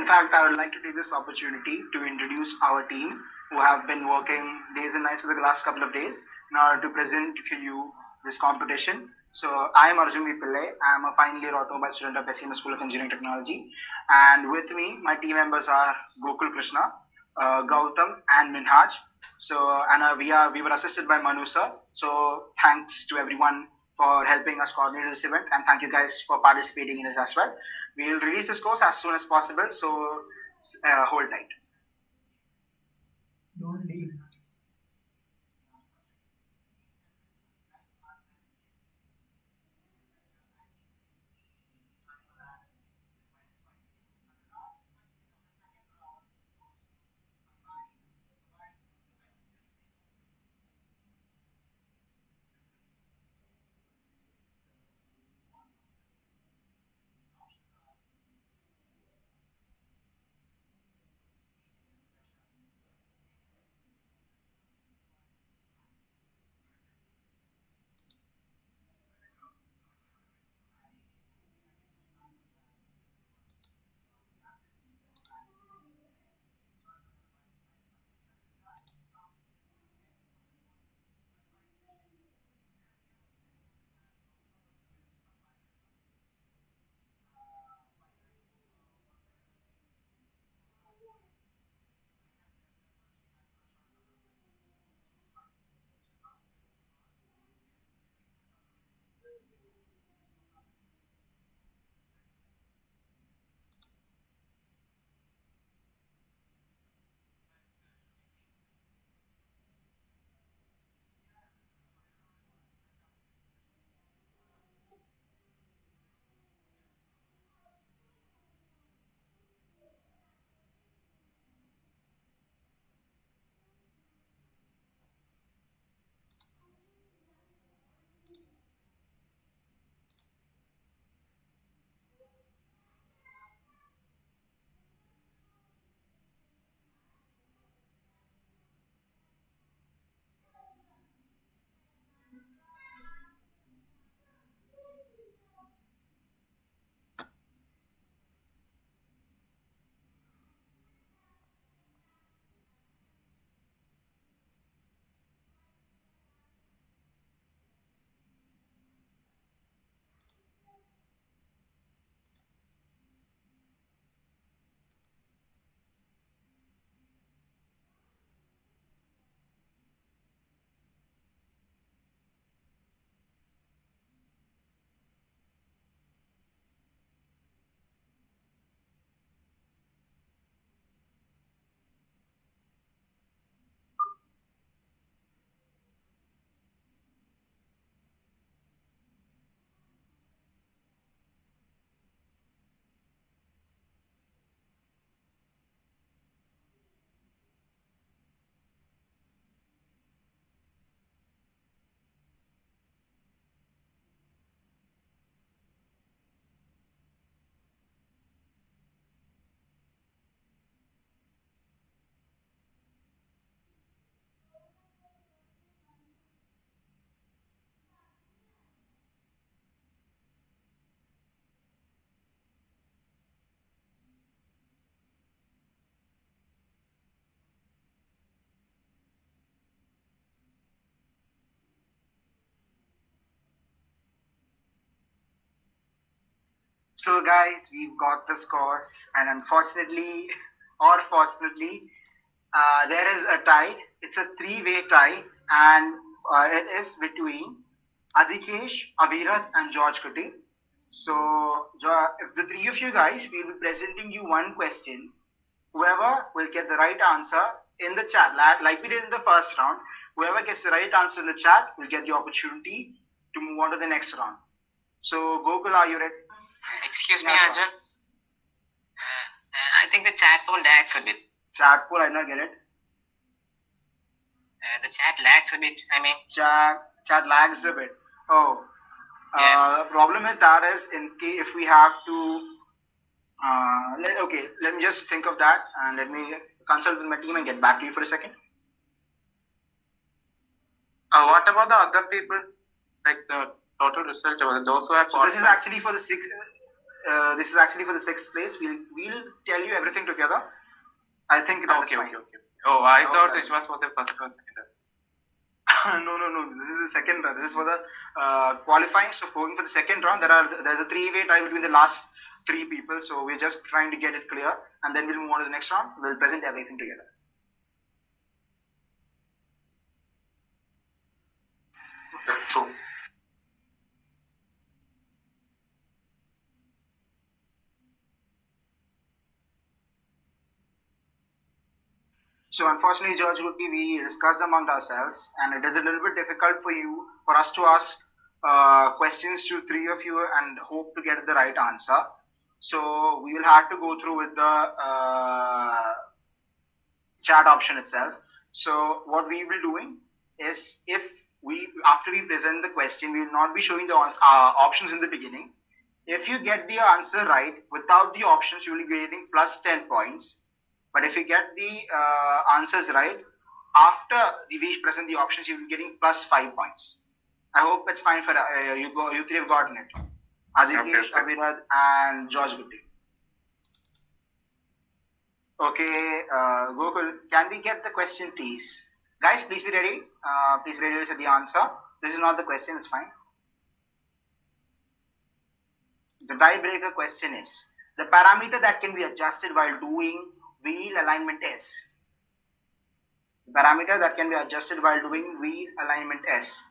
in fact, I would like to take this opportunity to introduce our team who have been working days and nights for the last couple of days in order to present to you this competition. So I am Arjun V. Pillai. I am a final year automobile student of SEM School of Engineering Technology. And with me, my team members are Gokul Krishna, Gautam and Minhaj. So, and we were assisted by Manu sir. So thanks to everyone for helping us coordinate this event, and thank you guys for participating in this as well. We will release this course as soon as possible, so hold tight. Don't leave. So guys, we've got this course, and unfortunately, or fortunately, there is a tie. It's a three-way tie, and it is between Adhikesh, Avirat, and George Kuti. So, if the three of you guys, we'll be presenting you one question. Whoever will get the right answer in the chat, like we did in the first round, whoever gets the right answer in the chat will get the opportunity to move on to the next round. So, Gokul, are you ready? Excuse me, Arjun. I think the chat poll lags a bit. Chat poll, I did not get it. The chat lags a bit. I mean, Chat lags a bit. Oh, Yeah. the problem with that is if we have to. Let me just think of that, and let me consult with my team and get back to you for a second. What about the other people? Like the total result, those who have So this is actually for the this is actually for the 6th place. We'll tell you everything together. I think that is fine. Okay. Oh, I thought it was for the first or second. No. This is the second round. This is for the qualifying. So going for the second round, there's a 3-way tie between the last 3 people. So we're just trying to get it clear, and then we'll move on to the next round. We'll present everything together. So unfortunately, George Gutti, we discussed among ourselves, and it is a little bit difficult for us to ask questions to 3 of you and hope to get the right answer. So we will have to go through with the chat option itself. So what we will be doing is, after we present the question, we will not be showing the options in the beginning. If you get the answer right without the options, you will be getting plus 10 points. But if you get the answers right after we present the options, you will be getting plus 5 points. I hope it's fine for you 3 have gotten it. Aditesh, Avirad, and George Gutti. Okay, Gokul, can we get the question, please? Guys, please be ready. Please be ready to say the answer. This is not the question, it's fine. The tiebreaker question is, the parameter that can be adjusted while doing wheel alignment is. The parameter that can be adjusted while doing wheel alignment is.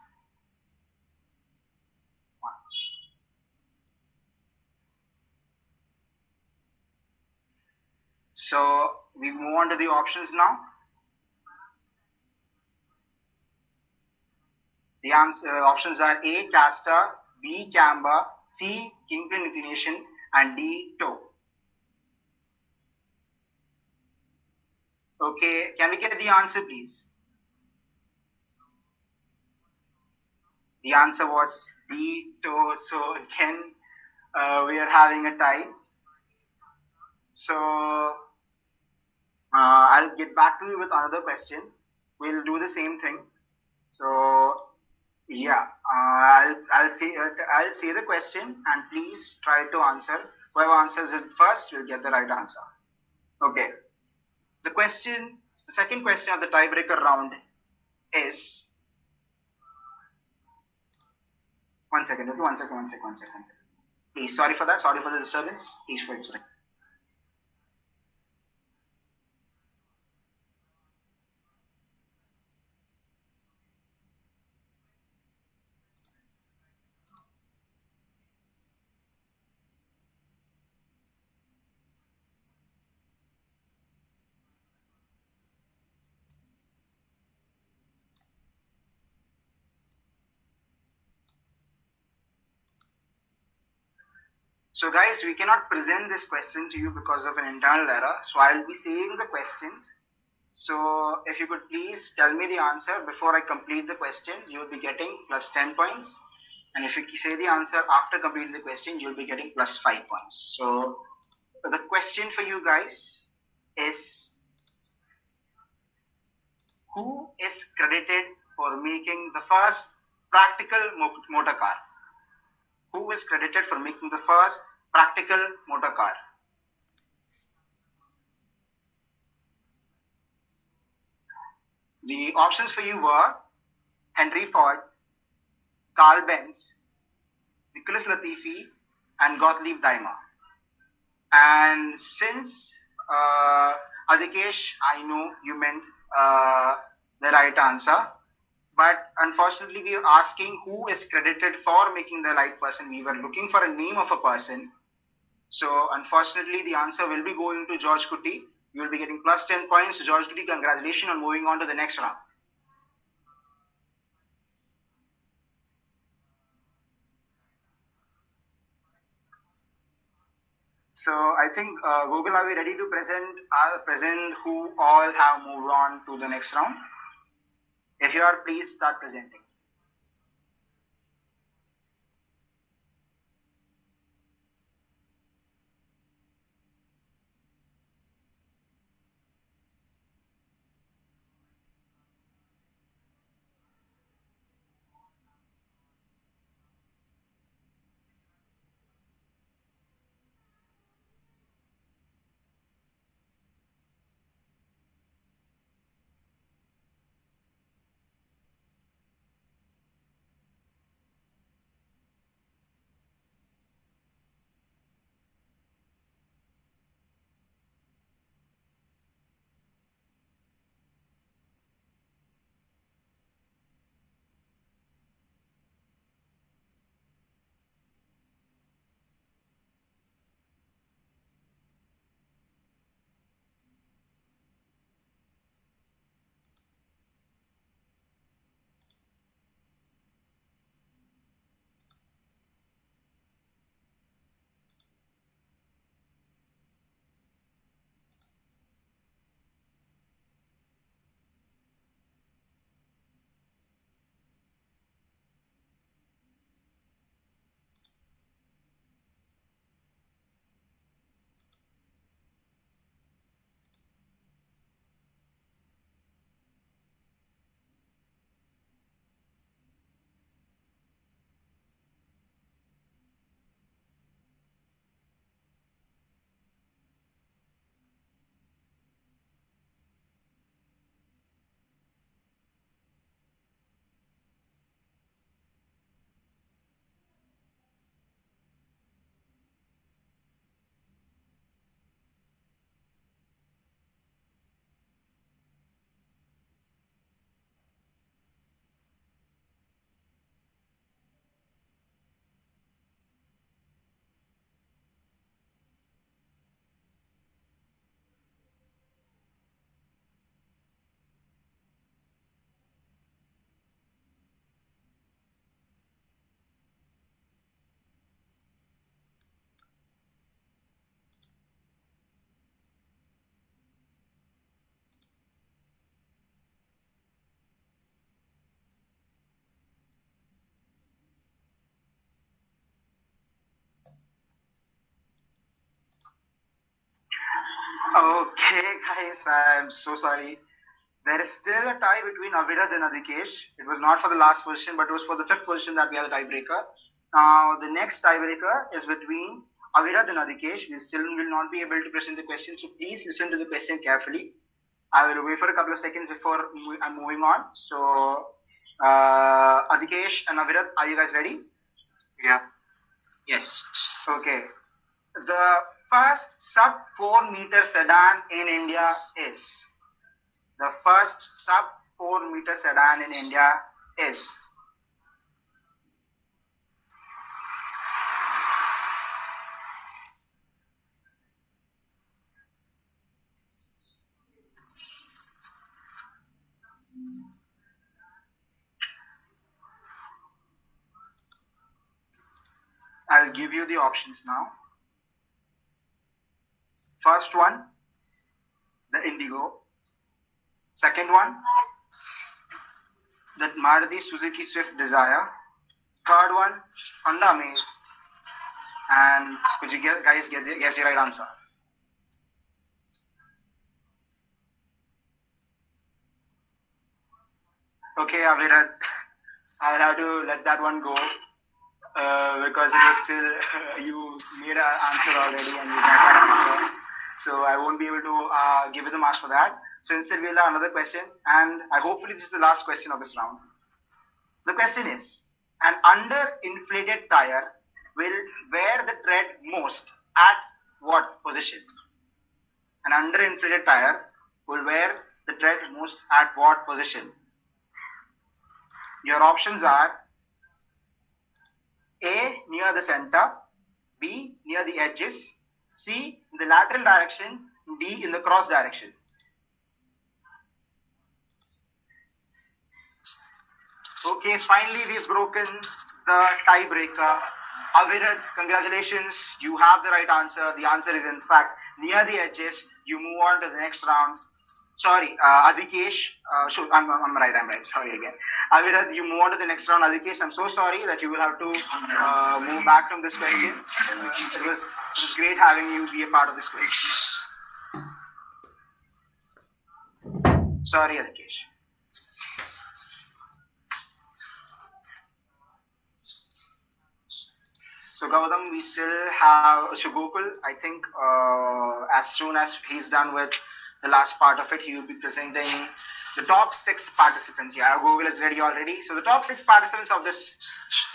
So we move on to the options now. The options are A, caster, B, camber, C, kingpin inclination, and D, toe. Okay, can we get the answer, please? The answer was D, toe. So again, we are having a tie. So I'll get back to you with another question. We'll do the same thing. So yeah, I'll say the question, and please try to answer. Whoever answers it first will get the right answer. Okay. The second question of the tiebreaker round is. One second. Please, sorry for that. Sorry for the disturbance. Please wait a second. So guys, we cannot present this question to you because of an internal error. So I'll be saying the questions. So if you could please tell me the answer before I complete the question, you will be getting plus 10 points. And if you say the answer after completing the question, you'll be getting plus 5 points. So the question for you guys is, who is credited for making the first practical motor car? Who is credited for making the first practical motor car? The options for you were Henry Ford, Carl Benz, Nicholas Latifi, and Gottlieb Daimler. And since Adikesh, I know you meant the right answer, but unfortunately we are asking who is credited for making the right person. We were looking for a name of a person. So unfortunately the answer will be going to George Gutti. You will be getting plus 10 points. George Gutti, congratulations on moving on to the next round. So I think, Google, are we ready to present who all have moved on to the next round? If you are, please start presenting. Okay, guys, I'm so sorry. There is still a tie between Avirad and Adhikesh. It was not for the last position, but it was for the fifth position that we had a tiebreaker. Now, the next tiebreaker is between Avirad and Adhikesh. We still will not be able to present the question, so please listen to the question carefully. I will wait for a couple of seconds before I'm moving on. So, Adhikesh and Avirad, are you guys ready? Yeah. Yes. Okay. The first sub 4 meter sedan in India is. The first sub 4 meter sedan in India is. I'll give you the options now. First one, the Indigo. Second one, the Maruti Suzuki Swift Desire. Third one, Honda Amaze. And could you guys guess the right answer? Okay, Avirad, I'll have to let that one go because it was still, you made an answer already and you got that answer. So I won't be able to give you the marks for that. So instead we'll have another question, and hopefully this is the last question of this round. The question is, an under-inflated tire will wear the tread most at what position? An under-inflated tire will wear the tread most at what position? Your options are A, near the center, B, near the edges, C, in the lateral direction, D, in the cross direction. Okay, finally we've broken the tiebreaker. Avirad, congratulations, you have the right answer. The answer is in fact near the edges. You move on to the next round. Sorry, Adhikesh, I'm right, sorry again. Avirad, you move on to the next round. Adhikesh, I'm so sorry that you will have to move back from this question. It was great having you be a part of this question. Sorry, Adhikesh. So Gautam, we still have Gokul. I think as soon as he's done with the last part of it, he will be presenting the top 6 participants. Yeah, Google is ready already. So the top 6 participants of this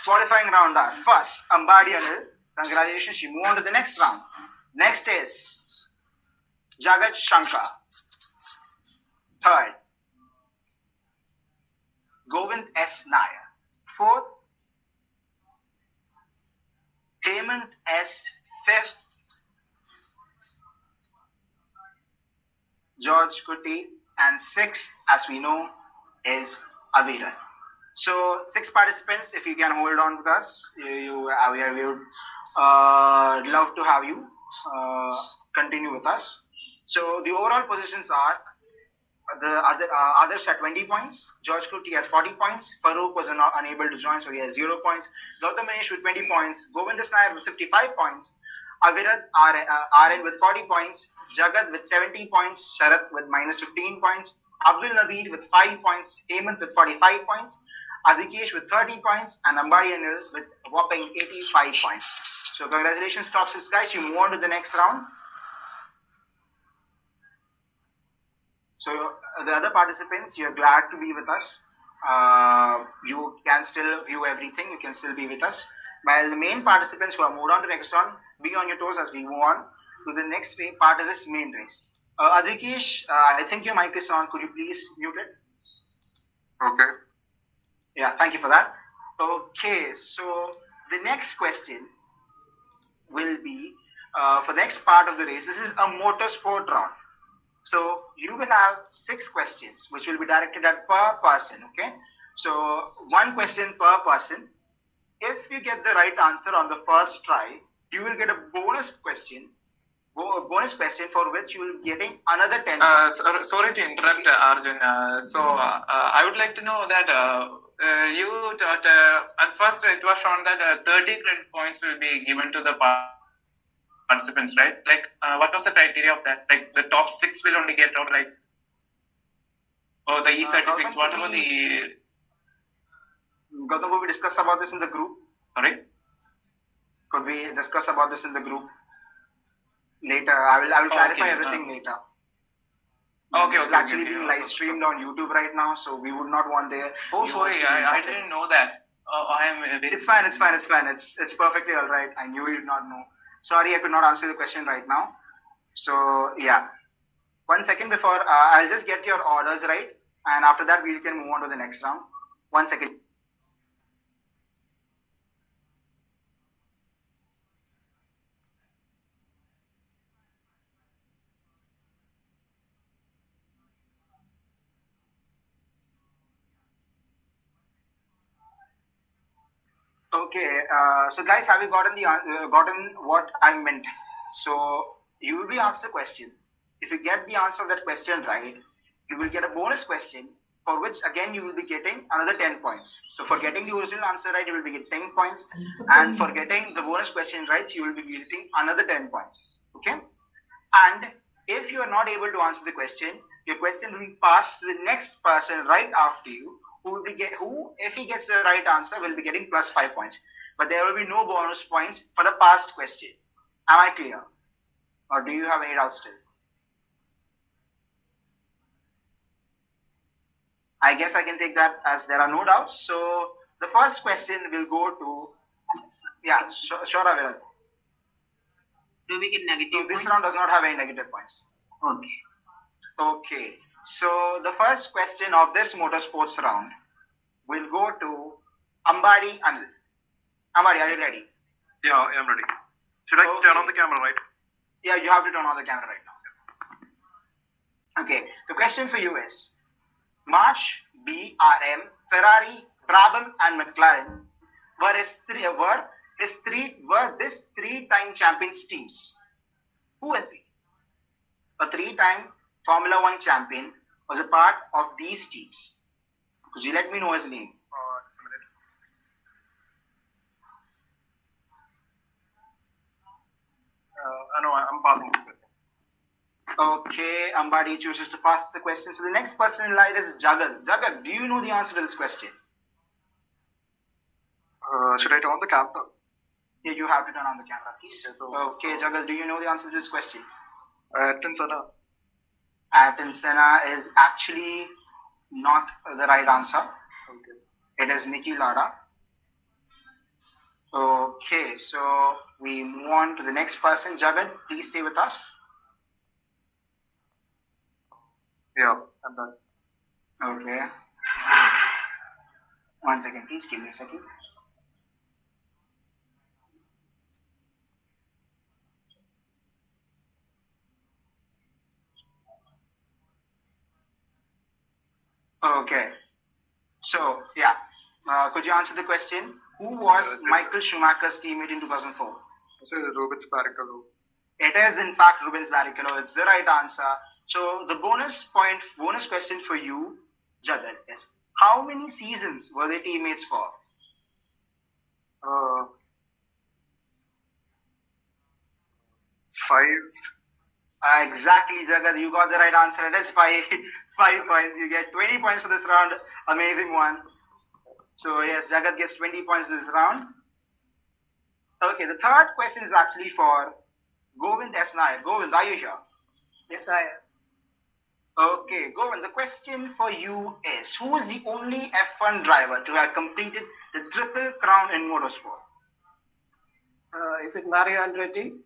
qualifying round are first, Ambadi Anil. Congratulations, you move on to the next round. Next is Jagat Shankar. Third, Govind S. Nair. Fourth, Hemant S. Fifth, George Kuti, and sixth, as we know, is Avirad. So 6 participants, if you can hold on with us, we would love to have you continue with us. So the overall positions are the others at 20 points, George Kuti at 40 points, Farooq was unable to join, so he has 0 points, Gautam Manish with 20 points, Govind Nair with 55 points, Avirad RN with 40 points, Jagat with 70 points, Sharath with minus 15 points, Abdul Nadir with 5 points, Hemant with 45 points, Adhikesh with 30 points, and Ambadi Anil with a whopping 85 points. So congratulations, top 6 guys, you move on to the next round. So the other participants, you're glad to be with us. You can still view everything. You can still be with us. While the main participants who are moved on to the next round, be on your toes as we move on to the next part of this main race. Adhikesh, I think your mic is on. Could you please mute it? Okay. Yeah, thank you for that. Okay, so the next question will be for the next part of the race. This is a motorsport round. So you will have 6 questions which will be directed at per person, okay? So 1 question per person. If you get the right answer on the first try, you will get a bonus question for which you will be getting another 10 points. Sorry to interrupt, Arjun. I would like to know that you thought, at first it was shown that 30 credit points will be given to the participants, right? Like, what was the criteria of that? Like, the top 6 will only get, or like, or the e-certificates, Gautam, whatever the... Gautam, could we discuss about this in the group? Sorry? Could we discuss about this in the group later? I will clarify okay. everything later. Okay, It's okay, actually okay, being okay. live streamed on YouTube right now, so we would not want there. Oh, sorry, I didn't know that. I am very... It's fine. It's perfectly all right. I knew you did not know. Sorry, I could not answer the question right now. So yeah, 1 second before I'll just get your orders right, and after that we can move on to the next round. 1 second. Okay, so guys, have you gotten what I meant? So you will be asked a question. If you get the answer of that question right, you will get a bonus question for which again you will be getting another 10 points. So for getting the original answer right, you will be getting 10 points, and for getting the bonus question right, you will be getting another 10 points. Okay, and if you are not able to answer the question, your question will be passed to the next person right after you, who if he gets the right answer, will be getting plus 5 points. But there will be no bonus points for the past question. Am I clear? Or do you have any doubts still? I guess I can take that as there are no doubts. So the first question will go to, yeah, sure, Aviral. Do we get negative So this points? round does not have any negative points. Okay. Okay, so the first question of this motorsports round will go to Ambadi Anil. Ambadi, are you ready? Yeah, I am ready. Should I turn on the camera, right? Yeah, you have to turn on the camera right now. Okay, the question for you is, March, BRM, Ferrari, Brabham and McLaren were this three-time champions teams. Who is he? A three-time Formula One champion was a part of these teams. Could you let me know his name? I know, I'm passing this question. Okay, Ambadi chooses to pass the question. So the next person in line is Jagat. Jagat, do you know the answer to this question? Should I turn on the camera? Yeah, you have to turn on the camera, please. Okay, Jagat, do you know the answer to this question? Ayrton Senna. Ayrton Senna is actually not the right answer. Okay. It is Niki Lauda. Okay, so we move on to the next person. Jagat, please stay with us. Yeah, I'm done. Okay. 1 second, please give me a second. Okay. So, yeah. Could you answer the question? Who was Michael Schumacher's teammate in 2004? I said Rubens Barrichello. It is, in fact, Rubens Barrichello. It's the right answer. So, the bonus question for you, Jagat, is how many seasons were they teammates for? 5. Exactly, Jagat. You got the right answer. It is 5 points. You get 20 points for this round. Amazing one. So, yes, Jagat gets 20 points this round. Okay, the third question is actually for Govind S. Nair. Govind, are you here? Yes, I am. Okay, Govind, the question for you is, who is the only F1 driver to have completed the Triple Crown in motorsport? Is it Mario Andretti?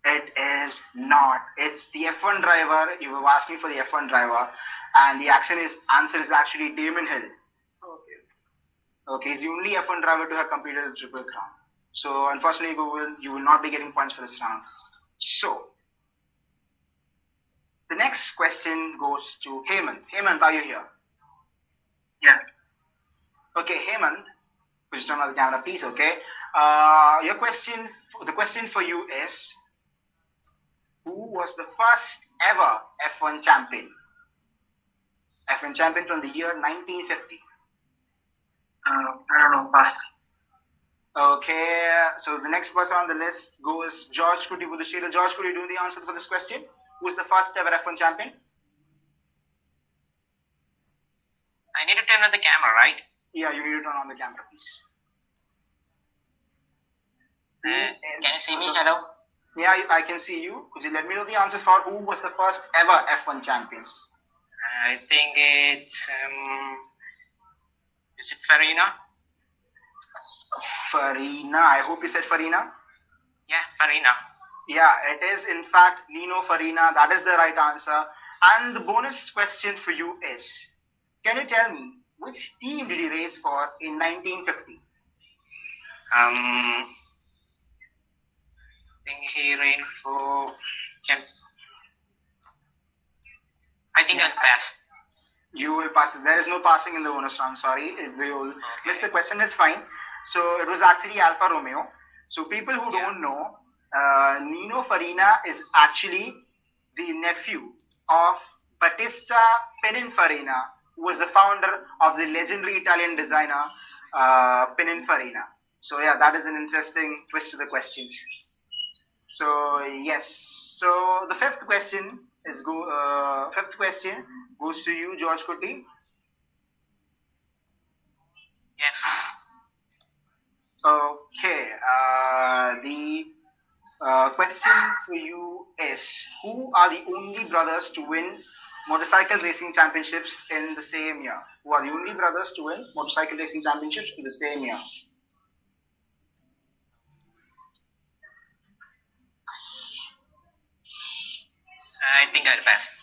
It is not. It's the F1 driver. You were asking for the F1 driver, and the answer is actually Damon Hill. Okay. Okay, he's the only F1 driver to have completed the Triple Crown. So, unfortunately, you will not be getting points for this round. So, the next question goes to Hemant. Hemant, are you here? Yeah. Okay, Hemant, please turn on the camera, please. Okay. The question for you is, who was the first ever F1 champion? F1 champion from the year 1950. I don't know. Pass. Okay, so the next person on the list goes George Kuti Budushila. George, could you do the answer for this question? Who is the first ever F1 champion? I need to turn on the camera, right? Yeah, you need to turn on the camera, please. Can you see me? Hello? Yeah, I can see you. Could you let me know the answer for who was the first ever F1 champion? I think it's is it Farina? Farina. I hope you said Farina. Yeah, Farina. Yeah, it is in fact Nino Farina. That is the right answer. And the bonus question for you is, can you tell me which team did he race for in 1950? I think he ran for. I think I'll pass. You will pass it. There is no passing in the bonus round. Sorry, we will miss the question. It's fine. So it was actually Alfa Romeo. So people who don't know, Nino Farina is actually the nephew of Battista Pininfarina, who was the founder of the legendary Italian designer Pininfarina. So yeah, that is an interesting twist to the questions. So yes. So the fifth question goes to you, George Kuti. Yes. Okay. The question for you is: who are the only brothers to win motorcycle racing championships in the same year? Who are the only brothers to win motorcycle racing championships in the same year? I think I'll pass.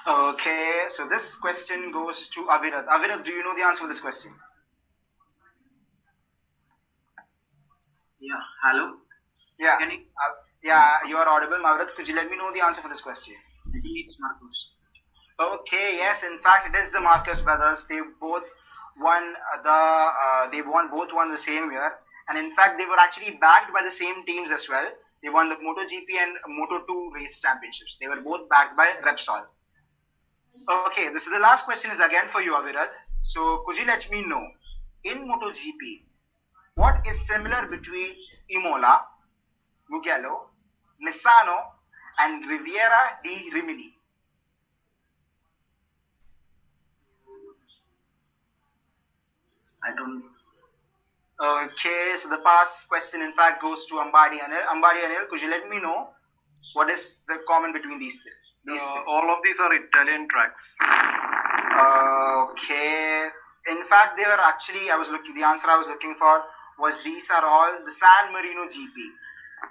Okay, so this question goes to Avirat. Avirat, do you know the answer to this question? Yeah, hello. Yeah. Can you? Yeah, you are audible, Avirat. Could you let me know the answer for this question? I think it's Marcos. Okay, yes, in fact, it is the Marcus brothers. They both won both won the same year, and in fact, they were actually backed by the same teams as well. They won the MotoGP and Moto2 race championships. They were both backed by Repsol. Okay, this is the last question is again for you, Avirat. So, could you let me know, in MotoGP, what is similar between Imola, Mugello, Misano, and Riviera di Rimini? I don't. Okay, so the past question in fact goes to Ambadi Anil. Ambadi Anil, could you let me know what is the common between these two? All of these are Italian tracks. Okay, in fact they were actually, the answer I was looking for was these are all the San Marino GP.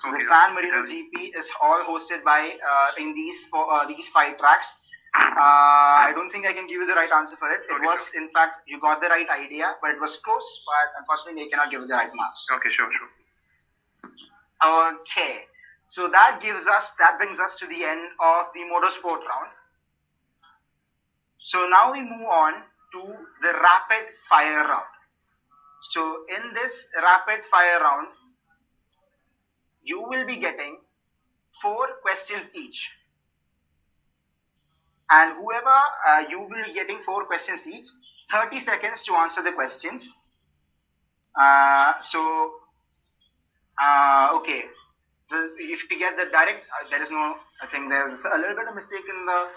So Okay, the San okay. Marino GP is all hosted by in these 5 tracks. I don't think I can give you the right answer for it. It Okay, was, in fact, you got the right idea, but it was close. But unfortunately, I cannot give you the right marks. Okay, sure. Okay, so that brings us to the end of the motorsport round. So now we move on to the rapid fire round. So in this rapid fire round, you will be getting 4 questions each. And whoever, you will be getting 4 questions each, 30 seconds to answer the questions. Okay. If you get the direct, there is no, I think there's a little bit of mistake in the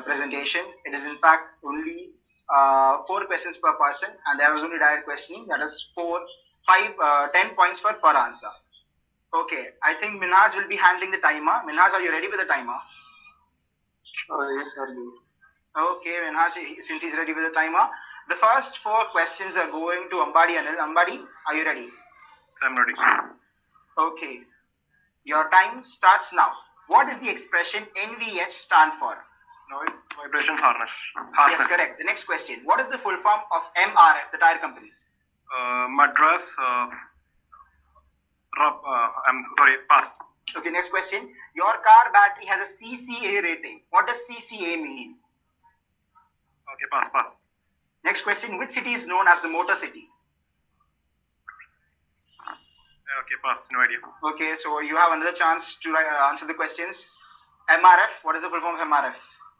presentation. It is in fact only 4 questions per person, and there was only direct questioning. That is 10 points for per answer. Okay, I think Minhaj will be handling the timer. Minhaj, are you ready with the timer? Yes, sir. Okay, Minhaj, since he's ready with the timer, the first 4 questions are going to Ambadi Anil. Ambadi, are you ready? I'm ready. Okay, your time starts now. What does the expression NVH stand for? Noise vibration harness. Yes, correct. The next question. What is the full form of MRF, the tire company? Madras. I'm sorry. Pass. Okay, next question. Your car battery has a CCA rating. What does CCA mean? Okay, pass. Next question. Which city is known as the Motor City? Okay, pass. No idea. Okay, so you have another chance to answer the questions. MRF. What is the full form of MRF?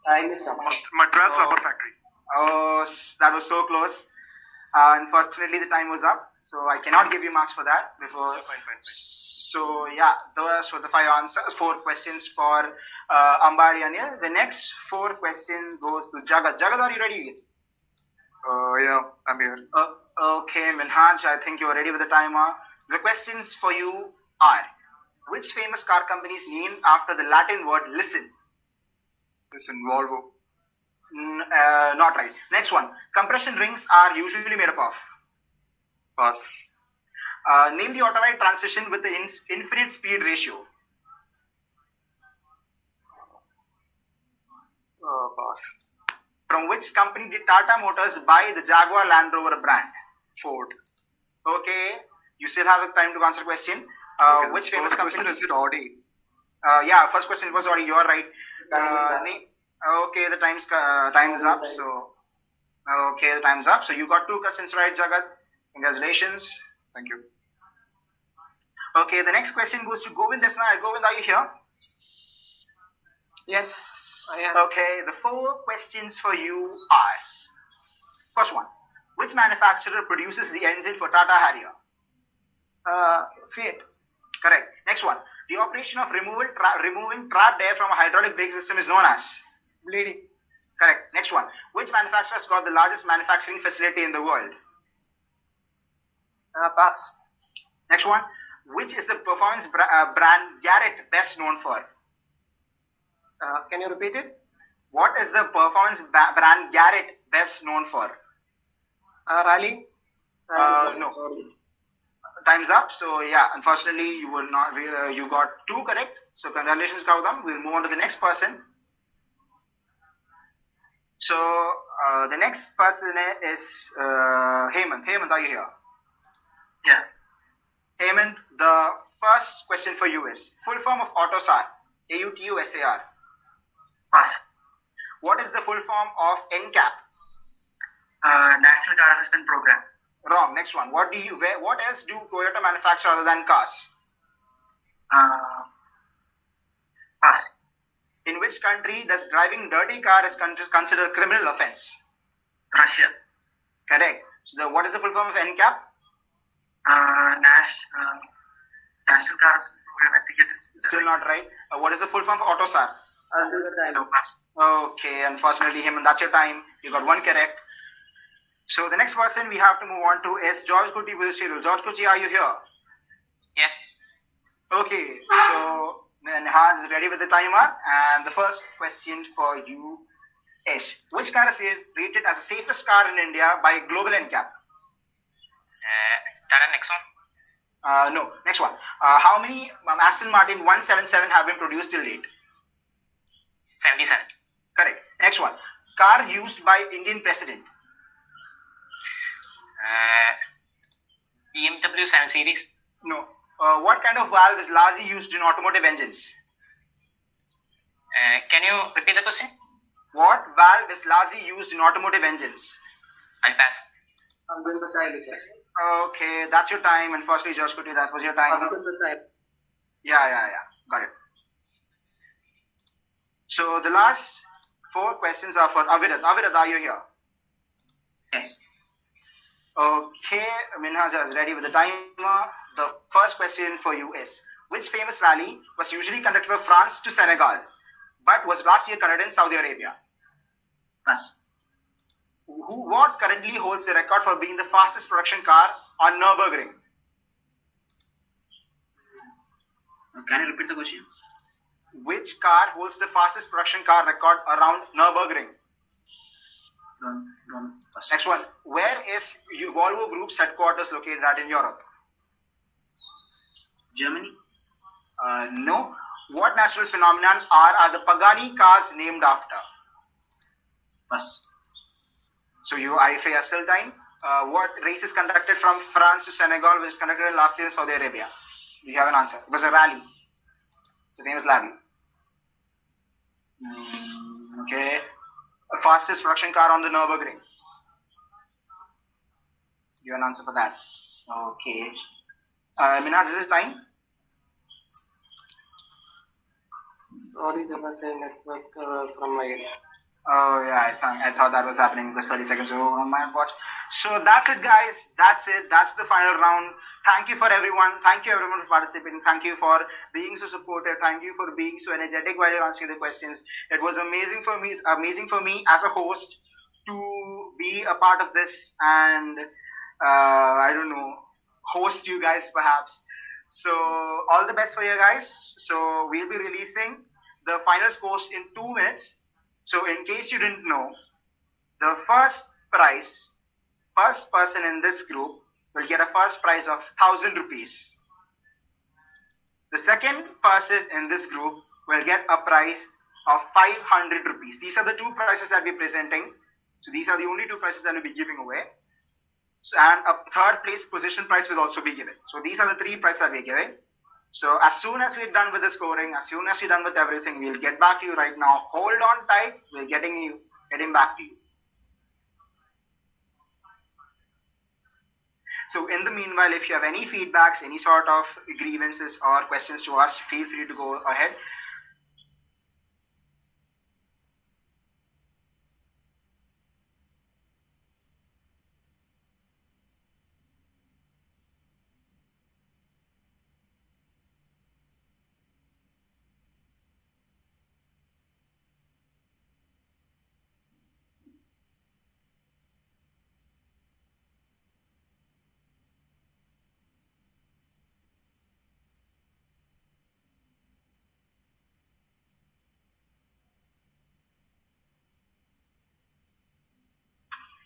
I missed out. Madras Rubber Factory. Oh, that was so close. Unfortunately, the time was up, so I cannot give you marks for that. Before. Fine. So yeah, those were the four questions for Ambari Anil. The next 4 questions goes to Jagat. Jagat, are you ready? Yeah, I'm here. Okay, Minhaj, I think you're ready with the timer. The questions for you are: which famous car company is named after the Latin word listen? Listen, Volvo. Not right. Next one. Compression rings are usually made up of. Pass. Name the automatic transmission with the infinite speed ratio. Pass. From which company did Tata Motors buy the Jaguar Land Rover brand? Ford. Okay, you still have time to answer question. Okay, Which famous first company? question, is it Audi? Yeah, first question was already. You're right. Okay, the time is up. So okay, the time's up. So you got 2 questions right, Jagat. Congratulations. Thank you. Okay, the next question goes to Govind Desnai. Govind, are you here? Yes, I am. Okay, the 4 questions for you are: first one, which manufacturer produces the engine for Tata Harrier? Fiat. Correct. Next one, the operation of removing trapped air from a hydraulic brake system is known as? Bleeding. Correct. Next one, which manufacturer has got the largest manufacturing facility in the world? Pass. Next one, which is the performance brand Garrett best known for? Can you repeat it? What is the performance brand Garrett best known for? Rally. No. Time's up. So yeah, unfortunately, you will not. You got 2 correct. So congratulations, Gautam. We'll move on to the next person. So the next person is Hemant. Hemant, are you here? Yeah. Hemant, the first question for you is full form of AUTOSAR. AUTOSAR. Pass. What is the full form of NCAP? National Car Assessment Program. Wrong. Next one. What else do Toyota manufacture other than cars? Pass. In which country does driving dirty car is considered criminal offense? Russia. Correct. So what is the full form of NCAP? National Car Assessment Program. I think it is. Still not right. What is the full form of AUTOSAR? No, pass. Okay, unfortunately, Hemant, that's your time. You got 1 correct. So the next person we have to move on to is George Kuti Vilshirul. George Kuti, are you here? Yes. Okay, so Nehaz is ready with the timer, and the first question for you is: which car is rated as the safest car in India by Global NCAP? Tata Nexon. No. Next one. How many Aston Martin 177 have been produced till date? 77. Correct. Next one. Car used by Indian president. BMW 7 Series. No. What kind of valve is largely used in automotive engines? Can you repeat the question? What valve is largely used in automotive engines? I'll pass. I'm going to sign this. Okay, that's your time. Unfortunately, Josh Kuti, that was your time. Yeah. Got it. So the last 4 questions are for Avirat. Avirat, are you here? Yes. Okay, Minhaj is ready with the timer. The first question for you is: which famous rally was usually conducted from France to Senegal, but was last year conducted in Saudi Arabia? Pass. What currently holds the record for being the fastest production car on Nürburgring? Can you repeat the question? Which car holds the fastest production car record around Nürburgring? Don't pass. Next one. Where is Volvo Group's headquarters located at in Europe? Germany. No. What natural phenomenon are the Pagani cars named after? Pass. So if you have still time, what race is conducted from France to Senegal, which was conducted last year in Saudi Arabia? Do you have an answer? It was a rally. The name is rally. Okay. Fastest production car on the Nürburgring. You have an answer for that. Okay. Minhaj, this is time. Sorry, there was a network from my end. Oh yeah, I thought that was happening because 30 seconds ago on my watch. So that's it, guys. That's it. That's the final round. Thank you for everyone. Thank you everyone for participating. Thank you for being so supportive. Thank you for being so energetic while you're answering the questions. It was amazing for me. Amazing for me as a host to be a part of this and I don't know, host you guys perhaps. So all the best for you guys. So we'll be releasing the final scores in 2 minutes. So in case you didn't know, the first person in this group will get a first prize of 1,000 rupees. The second person in this group will get a prize of 500 rupees. These are the 2 prizes that we're presenting. So these are the only 2 prizes that we'll be giving away. So, and a third place position prize will also be given. So these are the 3 prizes that we're giving. So as soon as we're done with the scoring, as soon as we're done with everything, we'll get back to you right now. Hold on tight. We're getting back to you. So in the meanwhile, if you have any feedbacks, any sort of grievances or questions to us, feel free to go ahead.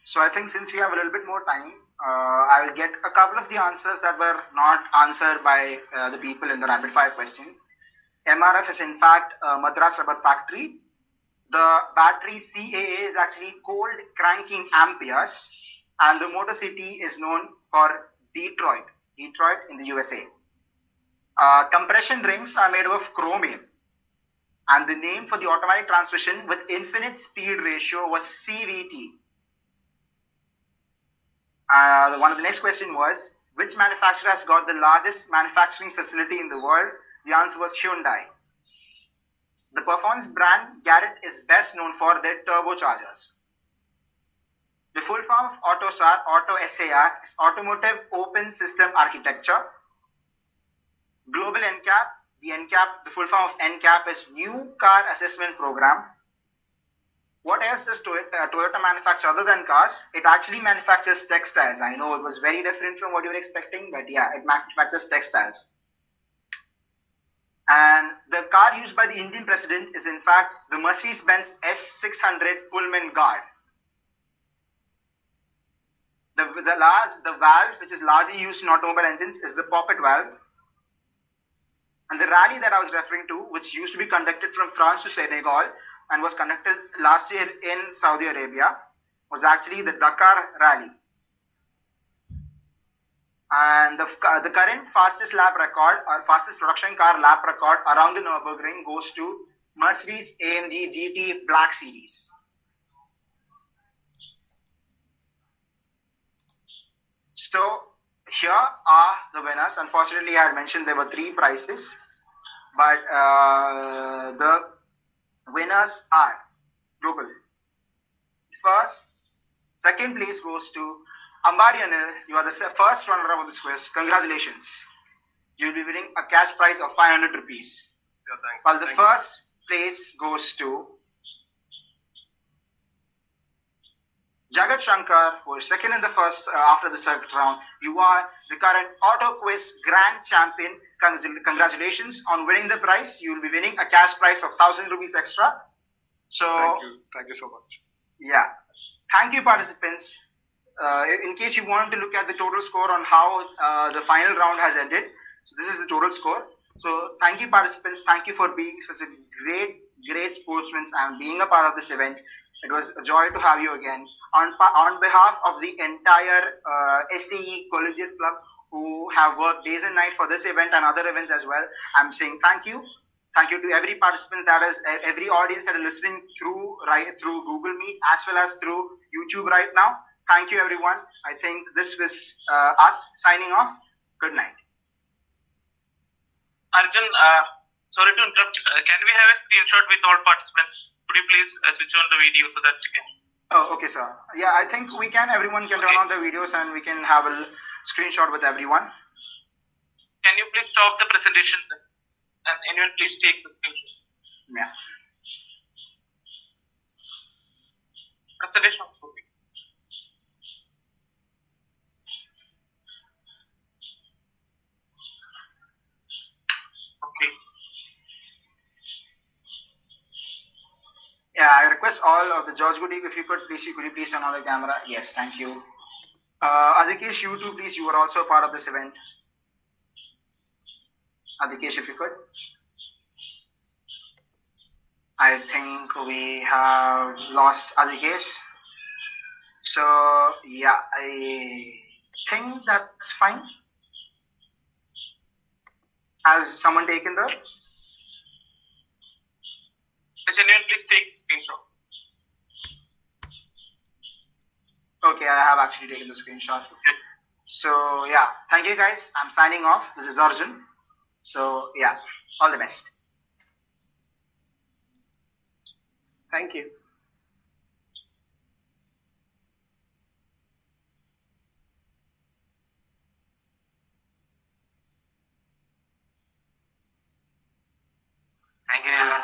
So I think since we have a little bit more time, I will get a couple of the answers that were not answered by the people in the rapid fire question. MRF is in fact Madras Rubber Factory. The battery CAA is actually cold cranking amperes, and the motor city is known for Detroit in the USA. Compression rings are made of chromium, and the name for the automatic transmission with infinite speed ratio was CVT. One of the next question was, which manufacturer has got the largest manufacturing facility in the world? The answer was Hyundai. The performance brand Garrett is best known for their turbochargers. The full form of Auto SAR is Automotive Open System Architecture. Global NCAP, the full form of NCAP is New Car Assessment Program. What else does Toyota manufacture other than cars? It actually manufactures textiles. I know it was very different from what you were expecting, but yeah, it manufactures textiles. And the car used by the Indian president is in fact the Mercedes-Benz S600 Pullman Guard. The valve, which is largely used in automobile engines, is the poppet valve. And the rally that I was referring to, which used to be conducted from France to Senegal and was conducted last year in Saudi Arabia, was actually the Dakar Rally. And the current fastest lap record or fastest production car lap record around the Nürburgring goes to Mercedes AMG GT Black Series. So here are the winners. Unfortunately, I had mentioned there were 3 prizes, but the winners are global. Second place goes to Ambari Anil. You are the first runner-up of this quiz. Congratulations. You'll be winning a cash prize of 500 rupees. Yeah, thanks. While the first place goes to Jagat Shankar, who is second in the first after the second round. You are the current Auto Quiz Grand Champion. Congratulations on winning the prize. You will be winning a cash prize of 1,000 rupees extra. So Thank you so much. yeah, thank you, participants. In case you want to look at the total score on how the final round has ended, so this is the total score. So thank you, participants. Thank you for being such a great sportsmen and being a part of this event. It was a joy to have you again. On behalf of the entire SAE Collegiate Club, who have worked days and nights for this event and other events as well, I'm saying thank you. Thank you to every participant, every audience that is listening through Google Meet as well as through YouTube right now. Thank you, everyone. I think this was us signing off. Good night. Arjun, sorry to interrupt. Can we have a screenshot with all participants? Could you please switch on the video so that we can? Oh, okay, sir. Yeah, I think we can. Everyone can turn on the videos and we can have a screenshot with everyone. Can you please stop the presentation and anyone please take the screenshot? Yeah. Presentation. Okay. Yeah, I request all of the George Goody, if you could you please turn on the camera? Yes, thank you. Adhikesh, you too, please. You were also a part of this event. Adhikesh, if you could. I think we have lost Adhikesh. So yeah, I think that's fine. Has someone taken the? Does anyone please take the screenshot? Okay, I have actually taken the screenshot. So yeah, thank you guys. I'm signing off. This is Arjun. So yeah, all the best. Thank you. Thank you, everyone.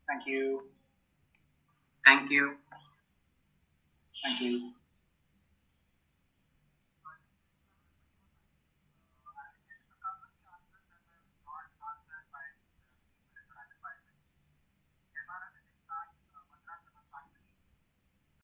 Thank you. Thank you. Thank you.